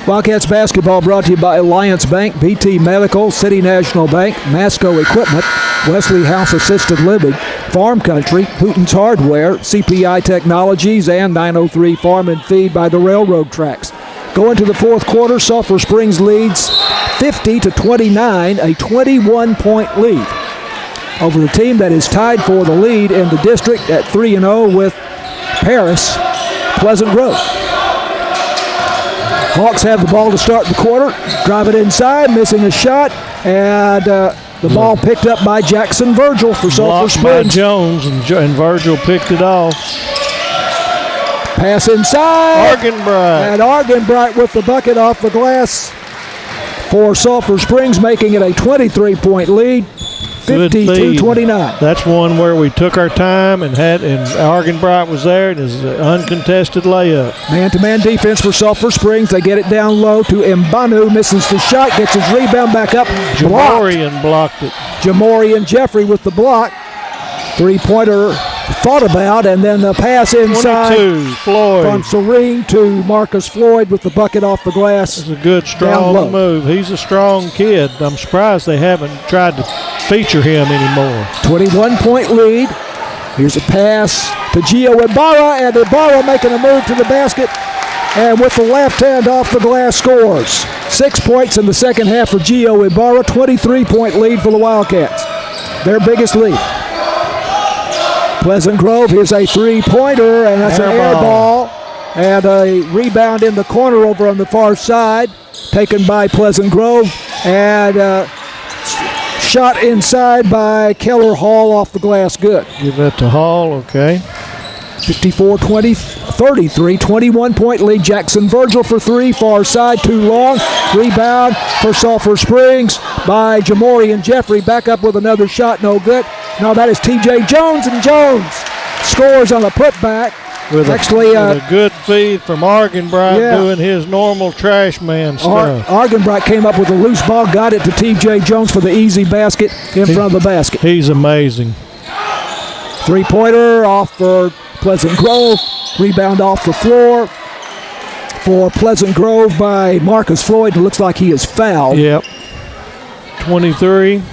Wildcats basketball brought to you by Alliance Bank, BT Medical, City National Bank, Masco Equipment, Wesley House Assisted Living, Farm Country, Hooten's Hardware, CPI Technologies, and 903 Farm and Feed by the railroad tracks. Going to the fourth quarter, Sulphur Springs leads 50-29, a 21-point lead over the team that is tied for the lead in the district at 3-0 with Paris, Pleasant Grove. Hawks have the ball to start the quarter. Drive it inside, missing a shot, and the ball picked up by Jackson Virgil for Sulphur Springs. Blocked by Jones, and Virgil picked it off. Pass inside. Argenbright. And Argenbright with the bucket off the glass for Sulphur Springs, making it a 23-point lead, 52-29. That's one where we took our time and Argenbright was there, and it's an uncontested layup. Man-to-man defense for Sulphur Springs. They get it down low to Mbanu, misses the shot, gets his rebound back up. Jamorian blocked it. Jamorian Jeffrey with the block. Three-pointer thought about, and then the pass inside 22, Floyd. from Serene to Marcus Floyd with the bucket off the glass. It's a good, strong move. He's a strong kid. I'm surprised they haven't tried to feature him anymore. 21-point lead. Here's a pass to Gio Ibarra, and Ibarra making a move to the basket, and with the left hand off the glass scores. 6 points in the second half for Gio Ibarra, 23-point lead for the Wildcats. Their biggest lead. Pleasant Grove, here's a three-pointer, and that's an air ball. And a rebound in the corner over on the far side, taken by Pleasant Grove, and shot inside by Keller Hall off the glass, good. Give that to Hall, okay. 54-20-33, 21-point lead. Jackson Virgil for three, far side, too long. Rebound for Sulphur Springs by Jamorian Jeffrey. Back up with another shot, no good. No, that is T.J. Jones, and Jones scores on a putback. With a good feed from Argenbright, doing his normal trash man stuff. Argenbright came up with a loose ball, got it to T.J. Jones for the easy basket in front of the basket. He's amazing. Three-pointer off for Pleasant Grove. Rebound off the floor for Pleasant Grove by Marcus Floyd. It looks like he is fouled. Yep. 23.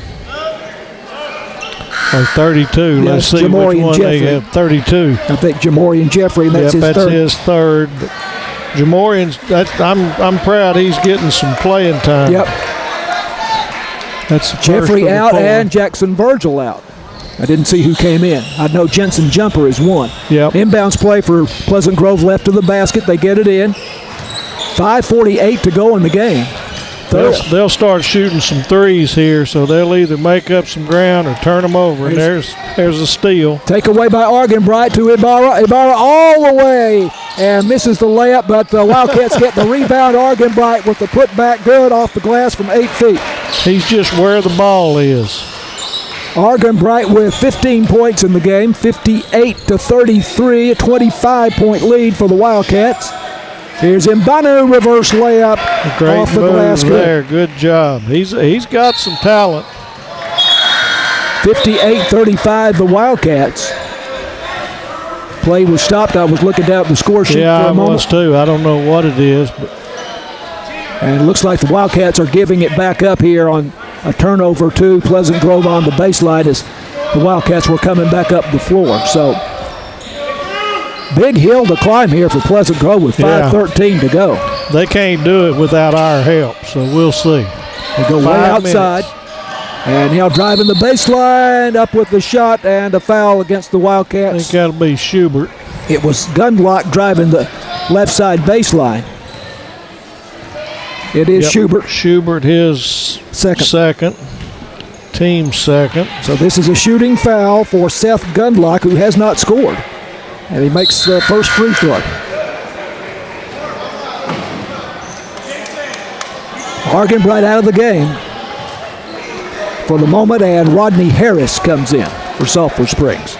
Or 32. Yes, Let's see Jamorian which one Jeffrey. they have. 32. I think Jamorian Jeffrey, and that's his third. That's his third. But Jamorian's, I'm proud he's getting some playing time. Yep. That's the Jeffrey out and Jackson Virgil out. I didn't see who came in. I know Jensen Jumper is one. Yep. Inbounds play for Pleasant Grove left of the basket. They get it in. 5:48 to go in the game. They'll start shooting some threes here, so they'll either make up some ground or turn them over. And there's a steal. Take away by Argenbright to Ibarra. Ibarra all the way and misses the layup, but the Wildcats get the rebound. Argenbright with the putback good off the glass from 8 feet. He's just where the ball is. Argenbright with 15 points in the game, 58-33, a 25-point lead for the Wildcats. Here's Mbanu, reverse layup off the glass. There, good job. He's got some talent. 58-35, the Wildcats. Play was stopped. I was looking down at the score sheet for a moment. Yeah, I was too. I don't know what it is. And it looks like the Wildcats are giving it back up here on a turnover to Pleasant Grove on the baseline as the Wildcats were coming back up the floor. So big hill to climb here for Pleasant Grove with 5:13 to go. They can't do it without our help, so we'll see. They go way outside. And now driving the baseline, up with the shot, and a foul against the Wildcats. I think that'll be Schubert. It was Gundlach driving the left side baseline. It is Schubert. Schubert, his second. Team second. So this is a shooting foul for Seth Gundlach, who has not scored. And he makes the first free throw. Argenbright out of the game for the moment, and Rodney Harris comes in for Sulphur Springs.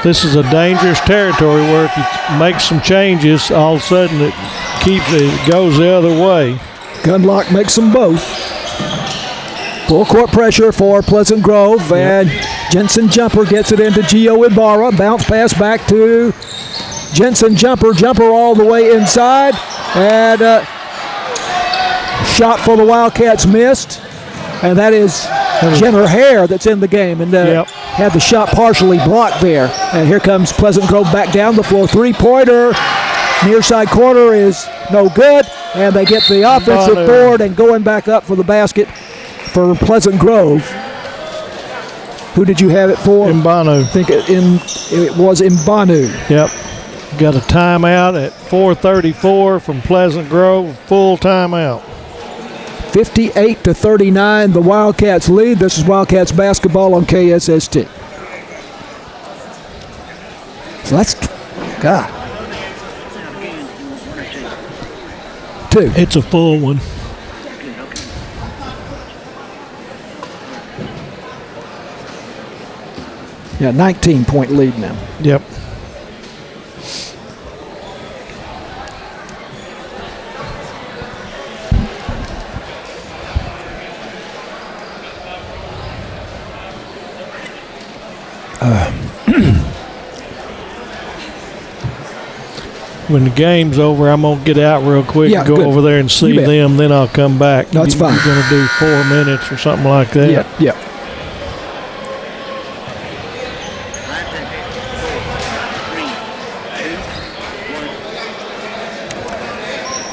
This is a dangerous territory where if you make some changes, all of a sudden it goes the other way. Gundlach makes them both. Full court pressure for Pleasant Grove, and Jensen Jumper gets it into Gio Ibarra. Bounce pass back to Jensen Jumper. Jumper all the way inside, and shot for the Wildcats missed, and that is Jenner Hare that's in the game, and had the shot partially blocked there. And here comes Pleasant Grove back down the floor. Three-pointer, near side corner is no good, and they get the offensive board and going back up for the basket for Pleasant Grove. Who did you have it for? Mbanu. I think it was Mbanu. Yep. Got a timeout at 4:34 from Pleasant Grove. Full timeout. 58-39, the Wildcats lead. This is Wildcats basketball on KSST. So that's, God. 2. It's a full one. Yeah, 19-point lead now. Yep. When the game's over, I'm going to get out real quick and go over there and see them, then I'll come back. That's fine. You're going to do 4 minutes or something like that? Yeah.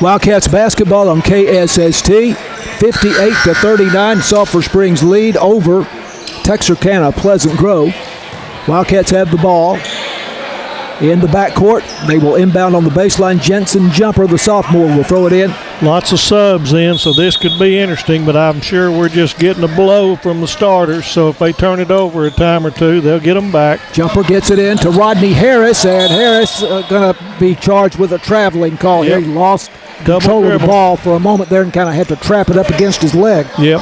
Wildcats basketball on KSST, 58-39. Sulphur Springs lead over Texarkana Pleasant Grove. Wildcats have the ball in the backcourt. They will inbound on the baseline. Jensen Jumper, the sophomore, will throw it in. Lots of subs in, so this could be interesting, but I'm sure we're just getting a blow from the starters, so if they turn it over a time or two, they'll get them back. Jumper gets it in to Rodney Harris, and Harris going to be charged with a traveling call here. He lost control of the ball for a moment there and kind of had to trap it up against his leg. Yep.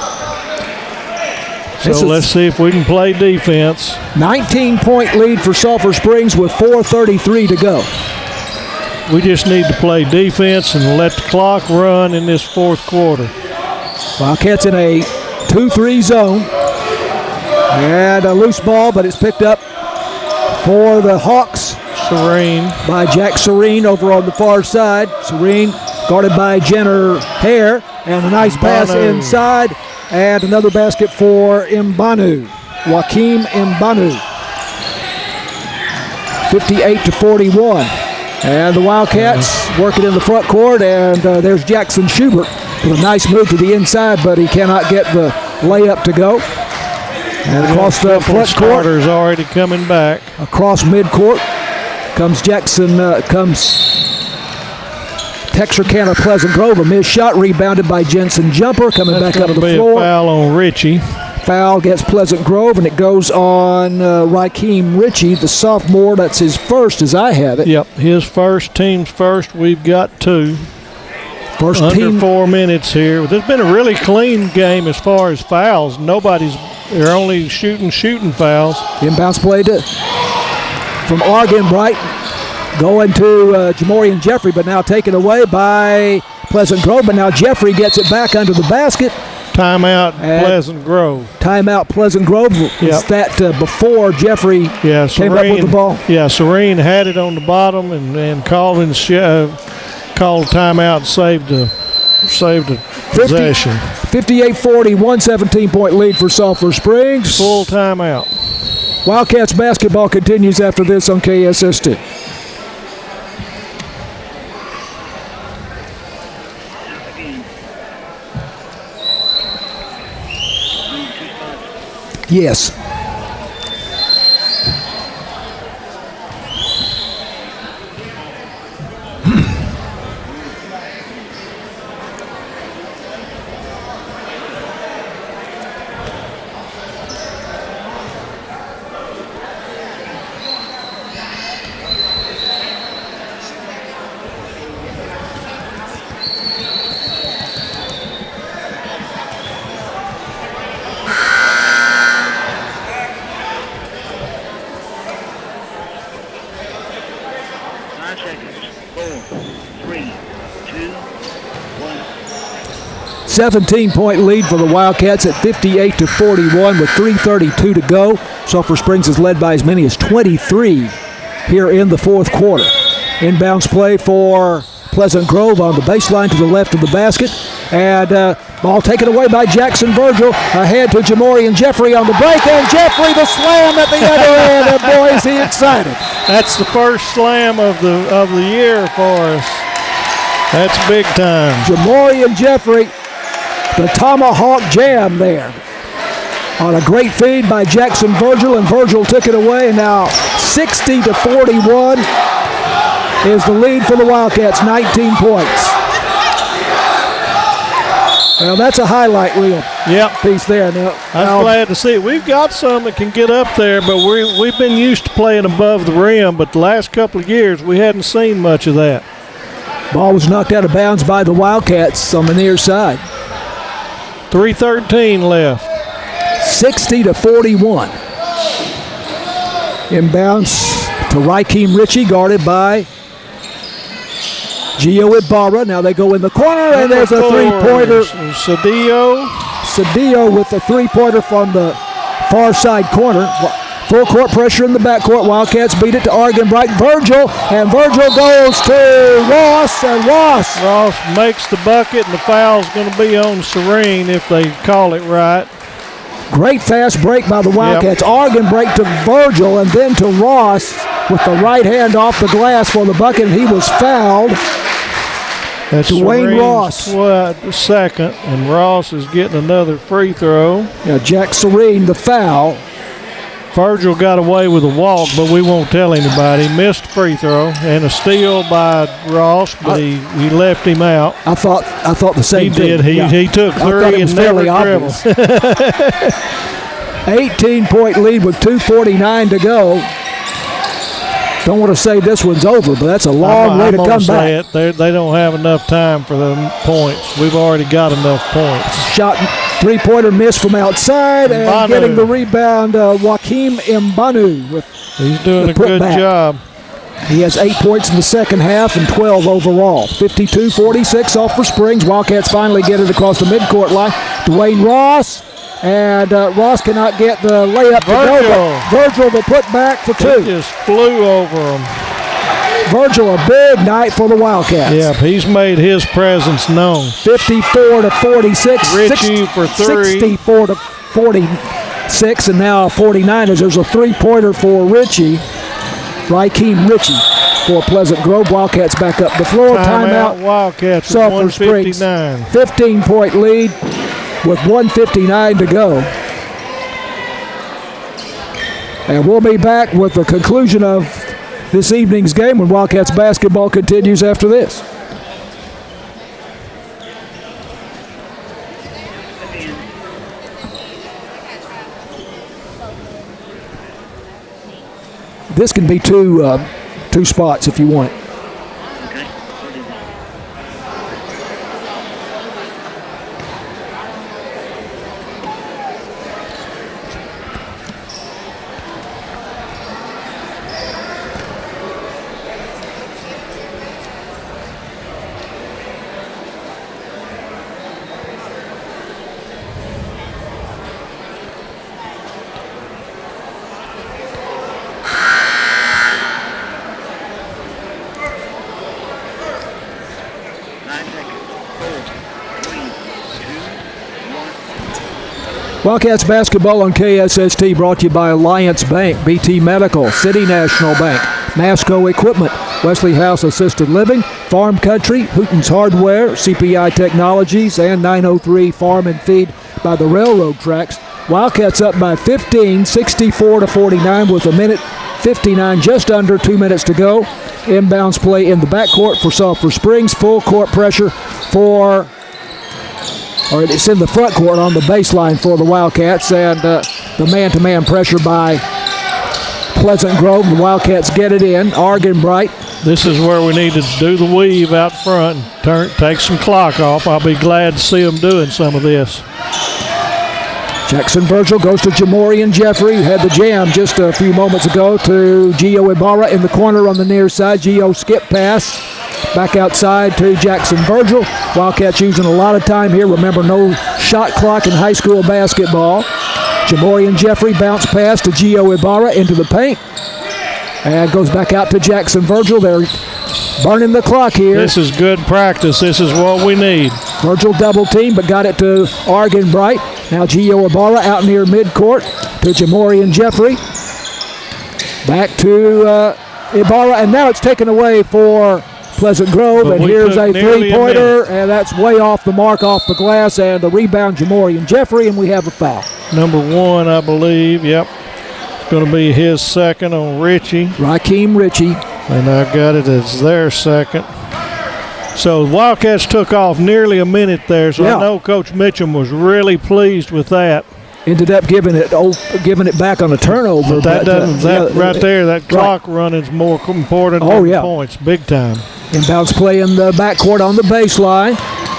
So let's see if we can play defense. 19-point lead for Sulphur Springs with 4:33 to go. We just need to play defense and let the clock run in this fourth quarter. Wildcats in a 2-3 zone. And a loose ball, but it's picked up for the Hawks. Serene. By Jack Serene over on the far side. Serene guarded by Jenner Hare. And a nice pass inside. And another basket for Mbanu. Joaquim Mbanu. 58-41. And the Wildcats working in the front court, and there's Jackson Schubert with a nice move to the inside, but he cannot get the layup to go. And across the front court, starters already coming back. Across midcourt comes Texarkana Pleasant Grove. A missed shot rebounded by Jensen Jumper coming back up the floor. A foul on Ritchie. Foul against Pleasant Grove, and it goes on Raheem Ritchie, the sophomore. That's his first, as I have it. Yep, his first, team's first. We've got 2. First under team. 4 minutes here. There's been a really clean game as far as fouls. They're only shooting fouls. Inbounds play from Argenbright, going to Jamorian Jeffrey, but now taken away by Pleasant Grove. But now Jeffrey gets it back under the basket. Timeout, Pleasant Grove. Timeout, Pleasant Grove. Yep. Is that before Jeffrey came up with the ball? Yeah, Serene had it on the bottom and called timeout and saved the possession. 58-40, 17-point lead for Sulphur Springs. Full timeout. Wildcats basketball continues after this on KSS2. Yes. Seconds. 4, 3, 2, 1. 17-point lead for the Wildcats at 58-41 with 3:32 to go. Sulphur Springs is led by as many as 23 here in the fourth quarter. Inbounds play for Pleasant Grove on the baseline to the left of the basket. And ball taken away by Jackson Virgil. Ahead to Jamorian Jeffrey on the break. And Jeffrey the slam at the other end. And boy, is he excited. That's the first slam of the year for us. That's big time. Jamorian Jeffrey, the tomahawk jam there. On a great feed by Jackson Virgil, and Virgil took it away. And now 60-41 is the lead for the Wildcats, 19 points. Well, that's a highlight reel piece there. Now, I'm glad to see it. We've got some that can get up there, but we've been used to playing above the rim, but the last couple of years we hadn't seen much of that. Ball was knocked out of bounds by the Wildcats on the near side. 3:13 left. 60-41. Inbounds to Raheem Ritchie, guarded by Gio Ibarra. Now they go in the corner, and there's a three-pointer. Cedillo with the three-pointer from the far side corner. Full court pressure in the backcourt. Wildcats beat it to Argenbright. Virgil, and Virgil goes to Ross, and Ross makes the bucket, and the foul's going to be on Serene if they call it right. Great fast break by the Wildcats. Argenbright to Virgil, and then to Ross with the right hand off the glass for the bucket, and he was fouled. That's Dwayne Ross. Second, and Ross is getting another free throw. Yeah, Jack Serene, the foul. Virgil got away with a walk, but we won't tell anybody. He missed a free throw and a steal by Ross, but he left him out. I thought the same thing. He did. He took three and never dribbled. 18-point lead with 2:49 to go. Don't want to say this one's over, but that's a long way to come back. They don't have enough time for the points. We've already got enough points. Shot three-pointer miss from outside, and getting the rebound, Joaquim Mbanu. He's doing a good job. He has 8 points in the second half and 12 overall. 52-46 Sulphur Springs. Wildcats finally get it across the midcourt line. Dwayne Ross. And Ross cannot get the layup to go, but Virgil will put back for two. He just flew over him. Virgil, a big night for the Wildcats. Yeah, he's made his presence known. 54-46. Ritchie for three. 64-46, and now 49ers. There's a three-pointer for Ritchie. Raheem Ritchie for Pleasant Grove. Wildcats back up the floor. Timeout. Wildcats. Sulphur Springs. 15-point lead with 1:59 to go. And we'll be back with the conclusion of this evening's game when Wildcats basketball continues after this. This can be two spots if you want it. Wildcats basketball on KSST brought to you by Alliance Bank, BT Medical, City National Bank, Masco Equipment, Wesley House Assisted Living, Farm Country, Hooten's Hardware, CPI Technologies, and 903 Farm and Feed by the railroad tracks. Wildcats up by 15, 64-49 with a minute 59, just under 2 minutes to go. Inbounds play in the backcourt for Sulphur Springs. Full court pressure it's in the front court on the baseline for the Wildcats, and the man-to-man pressure by Pleasant Grove. The Wildcats get it in. Argenbright. This is where we need to do the weave out front and take some clock off. I'll be glad to see them doing some of this. Jackson Virgil goes to Jamorian Jeffrey, who had the jam just a few moments ago, to Gio Ibarra in the corner on the near side. Gio skip pass back outside to Jackson Virgil. Wildcats using a lot of time here. Remember, no shot clock in high school basketball. Jamorian Jeffrey bounce pass to Gio Ibarra into the paint. And goes back out to Jackson Virgil. They're burning the clock here. This is good practice. This is what we need. Virgil double team, but got it to Argenbright. Now Gio Ibarra out near midcourt to Jamorian Jeffrey. Back to Ibarra, and now it's taken away for Pleasant Grove. But and here's a three-pointer, and that's way off the mark, off the glass, and a rebound Jamorian Jeffrey, and we have a foul. Number 1, I believe. Yep. It's going to be his second on Richie. Raheem Richie. And I got it as their second. So the Wildcats took off nearly a minute there, so I know Coach Mitchum was really pleased with that. Ended up giving it back on a turnover. But that clock running is more important than points, big time. Inbounds play in the backcourt on the baseline.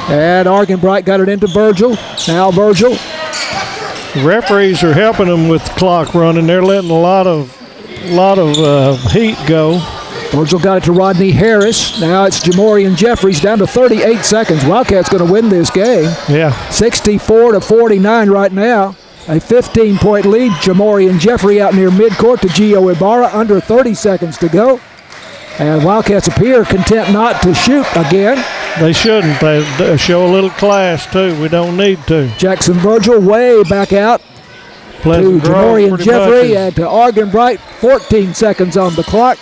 And Argenbright got it into Virgil. Now Virgil. The referees are helping them with the clock running. They're letting a lot of heat go. Virgil got it to Rodney Harris. Now it's Jamorian Jeffries down to 38 seconds. Wildcats going to win this game. Yeah. 64-49 right now. A 15-point lead. Jamorian Jeffrey out near midcourt to Gio Ibarra. Under 30 seconds to go. And Wildcats appear content not to shoot again. They shouldn't. They show a little class, too. We don't need to. Jackson Virgil way back out to Jamorian Jeffrey and to Argenbright. 14 seconds on the clock.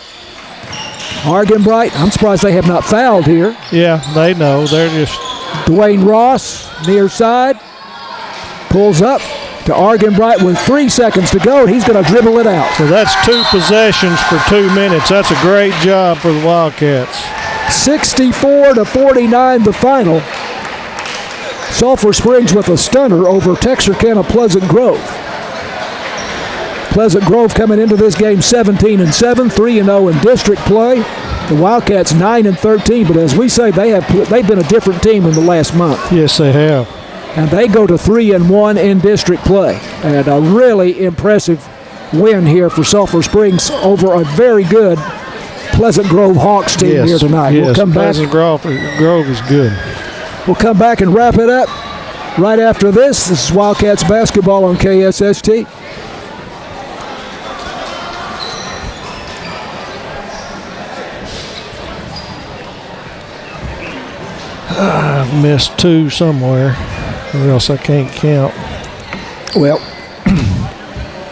Argenbright, I'm surprised they have not fouled here. Yeah, they know. They're just... Dwayne Ross, near side, pulls up to Argenbright with 3 seconds to go, and he's going to dribble it out. So that's 2 possessions for 2 minutes. That's a great job for the Wildcats. 64-49 the final. Sulphur Springs with a stunner over Texarkana Pleasant Grove. Pleasant Grove coming into this game 17-7, 3-0 in district play. The Wildcats 9-13, but as we say, they've been a different team in the last month. Yes, they have. And they go to 3-1 in district play. And a really impressive win here for Sulphur Springs over a very good Pleasant Grove Hawks team here tonight. Yes, we'll come Pleasant back. Grove is good. We'll come back and wrap it up right after this. This is Wildcats basketball on KSST. I've missed 2 somewhere, or else I can't count. Well,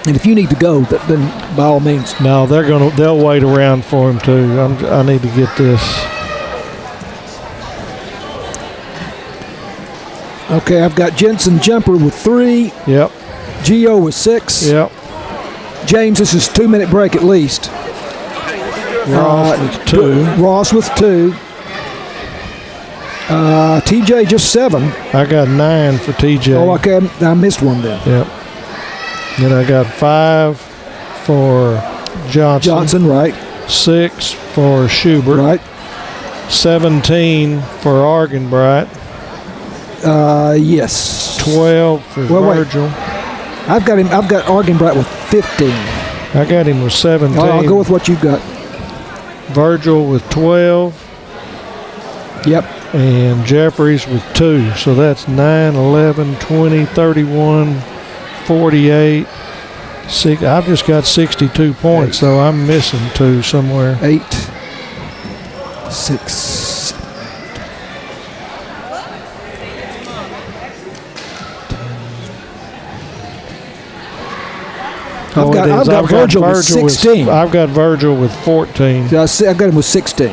and if you need to go, then by all means. No, they'll wait around for him too. I need to get this. Okay, I've got Jensen Jumper with 3. Yep. Gio with 6. Yep. James, this is 2-minute break at least. Ross with 2. Ross with 2. TJ just 7. I got 9 for TJ. Oh, okay. I missed one then. Yep. Then I got 5 for Johnson. Johnson, right. 6 for Schubert. Right. 17 for Argenbright. Yes. 12 for Virgil. Wait. I've got Argenbright with 15. I got him with 17. I'll go with what you've got. Virgil with 12. Yep. And Jeffries with 2. So that's 9, 11, 20, 31, 48. I've just got 62 points, so I'm missing 2 somewhere. 8, 6, 7, 8, 10, I've got Virgil with 16. I've got Virgil with 14. So I've got him with 16.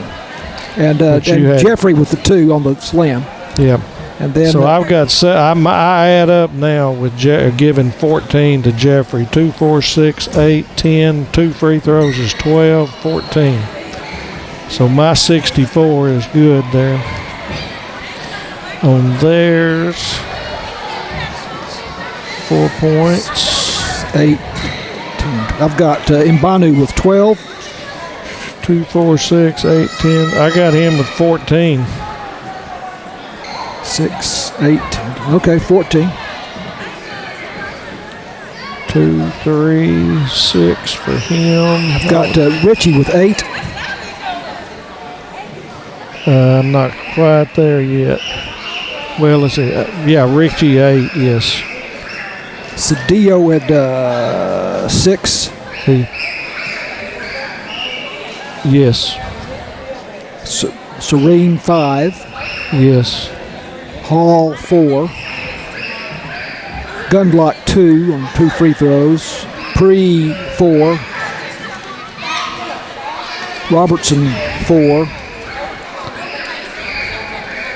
And Jeffrey with the 2 on the slam. Yeah. And then so I've got I add up now with giving 14 to Jeffrey. 2, 4, 6, 8, 10. 2 free throws is 12, 14. So my 64 is good there. On theirs, 4 points. 8, 10. I've got Mbanu with 12. 2, 4, 6, 8, 10. I got him with 14. 6, 8, 10. Okay, 14. 2, 3, 6 for him. I've got Richie with 8. I'm not quite there yet. Well, let's see. Richie 8, yes. Cedillo at 6. Yes. Serene 5. Yes. Hall 4. Gunblock 2 on 2 free throws. Pre 4. Robertson 4.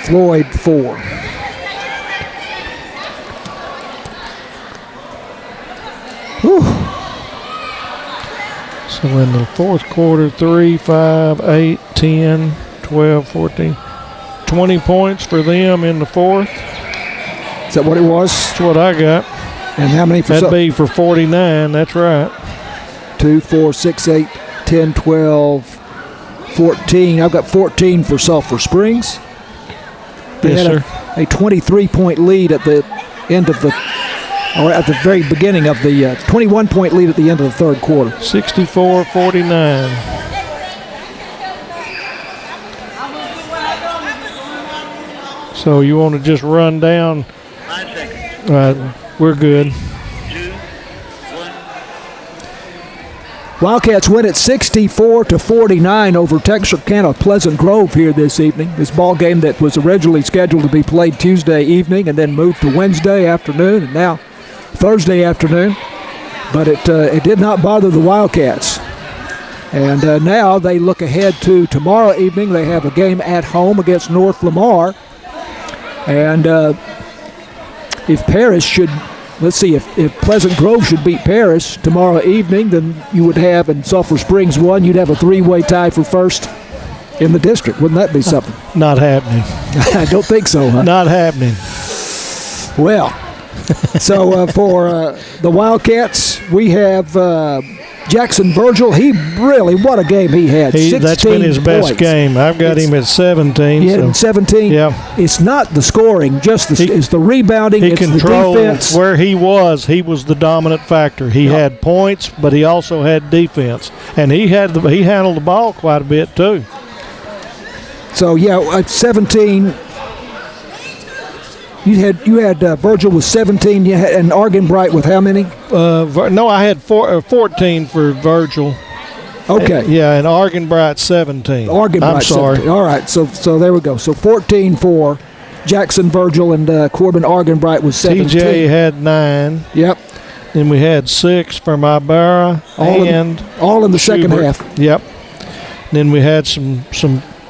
Floyd 4. Whew. So in the fourth quarter, 3, 5, 8, 10, 12, 14, 20 points for them in the fourth. Is that what it was? That's what I got. And how many for That'd be for 49, that's right. 2, 4, 6, 8, 10, 12, 14. I've got 14 for Sulphur Springs. They Yes, had sir. a 23-point lead at the end of or at the very beginning of the 21-point lead at the end of the third quarter. 64-49. So you want to just run down? 5 seconds. We're good. 2, 1. Wildcats win at 64-49 over Texarkana Pleasant Grove here this evening. This ball game that was originally scheduled to be played Tuesday evening and then moved to Wednesday afternoon and now Thursday afternoon. But it did not bother the Wildcats. And now they look ahead to tomorrow evening. They have a game at home against North Lamar. And if Paris should, let's see, if Pleasant Grove should beat Paris tomorrow evening, then you would have, in Sulphur Springs 1, you'd have a 3-way tie for first in the district. Wouldn't that be something? Not happening. I don't think so, huh? Not happening. Well, so for the Wildcats, we have Jackson Virgil. What a game he had. 16 That's been his best points. game. I've got him at 17. He had him 17. Yeah. It's not the scoring, just it's the rebounding, He it's the controlled defense. where he was. He was the dominant factor. He had points, but he also had defense, and he handled the ball quite a bit too. So at 17. You had Virgil with 17. You had and Argenbright with how many? No, I had 14 for Virgil. Okay. And Argenbright 17. Argenbright. I'm sorry. 17. All right. So there we go. So 14 for Jackson Virgil and Corbin Argenbright was 17. TJ had 9. Yep. Then we had 6 from Ibarra All in the second Schubert. half. Yep. Then we had some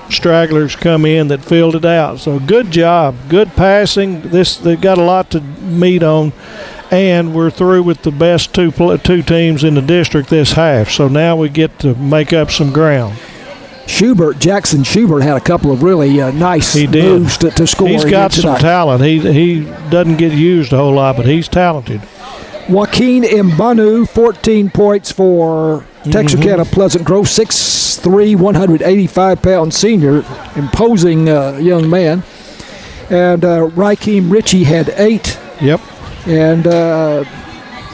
stragglers come in that filled it out. So good job, good passing. They've got a lot to meet on, and we're through with the best two teams in the district this half. So now we get to make up some ground. Jackson Schubert had a couple of really nice moves to score. He's got some talent. He doesn't get used a whole lot, but he's talented. Joaquin Mbanu, 14 points for Texarkana Pleasant Grove, 6'3", 185-pound senior, imposing young man. And Raheem Ritchie had 8. Yep. And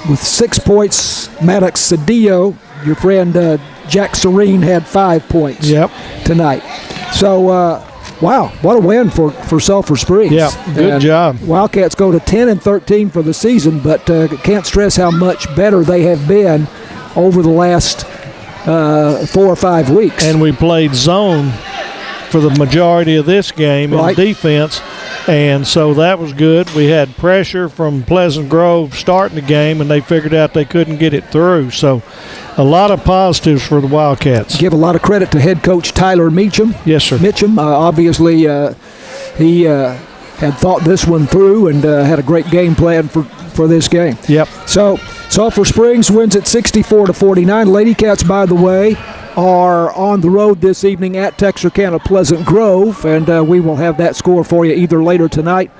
with 6 points, Maddox Cedillo, your friend Jack Serene, had 5 points tonight. So, wow, what a win for Sulphur Springs. Yeah, good job. Wildcats go to 10-13 for the season, but can't stress how much better they have been over the last 4 or 5 weeks. And we played zone for the majority of this game in defense, And so that was good. We had pressure from Pleasant Grove starting the game, and they figured out they couldn't get it through. So a lot of positives for the Wildcats. Give a lot of credit to head coach Tyler Meacham. Yes, sir. Mitchum, obviously, he had thought this one through and had a great game plan for this game. Yep. So Sulphur Springs wins it 64-49. Lady Cats, by the way, are on the road this evening at Texarkana Pleasant Grove, and we will have that score for you either later tonight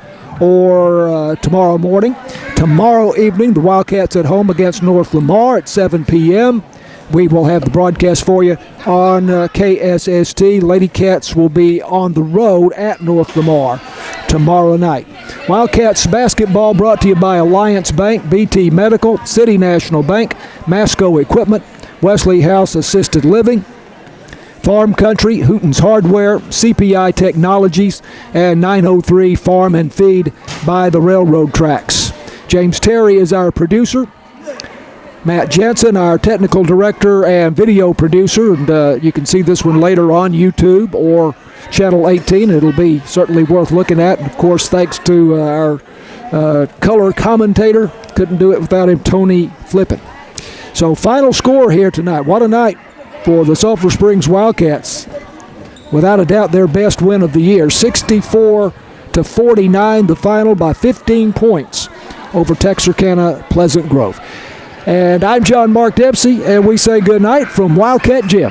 or tomorrow morning. Tomorrow evening, the Wildcats at home against North Lamar at 7 p.m. We will have the broadcast for you on KSST. Lady Cats will be on the road at North Lamar tomorrow night. Wildcats basketball brought to you by Alliance Bank, BT Medical, City National Bank, Masco Equipment, Wesley House Assisted Living, Farm Country, Hooten's Hardware, CPI Technologies, and 903 Farm and Feed by the railroad tracks. James Terry is our producer. Matt Jensen, our technical director and video producer, and you can see this one later on YouTube or Channel 18. It'll be certainly worth looking at. And of course, thanks to our color commentator. Couldn't do it without him, Tony Flippin. So final score here tonight. What a night for the Sulphur Springs Wildcats. Without a doubt, their best win of the year. 64-49, the final by 15 points over Texarkana Pleasant Grove. And I'm John Mark Dempsey, and we say good night from Wildcat Gym.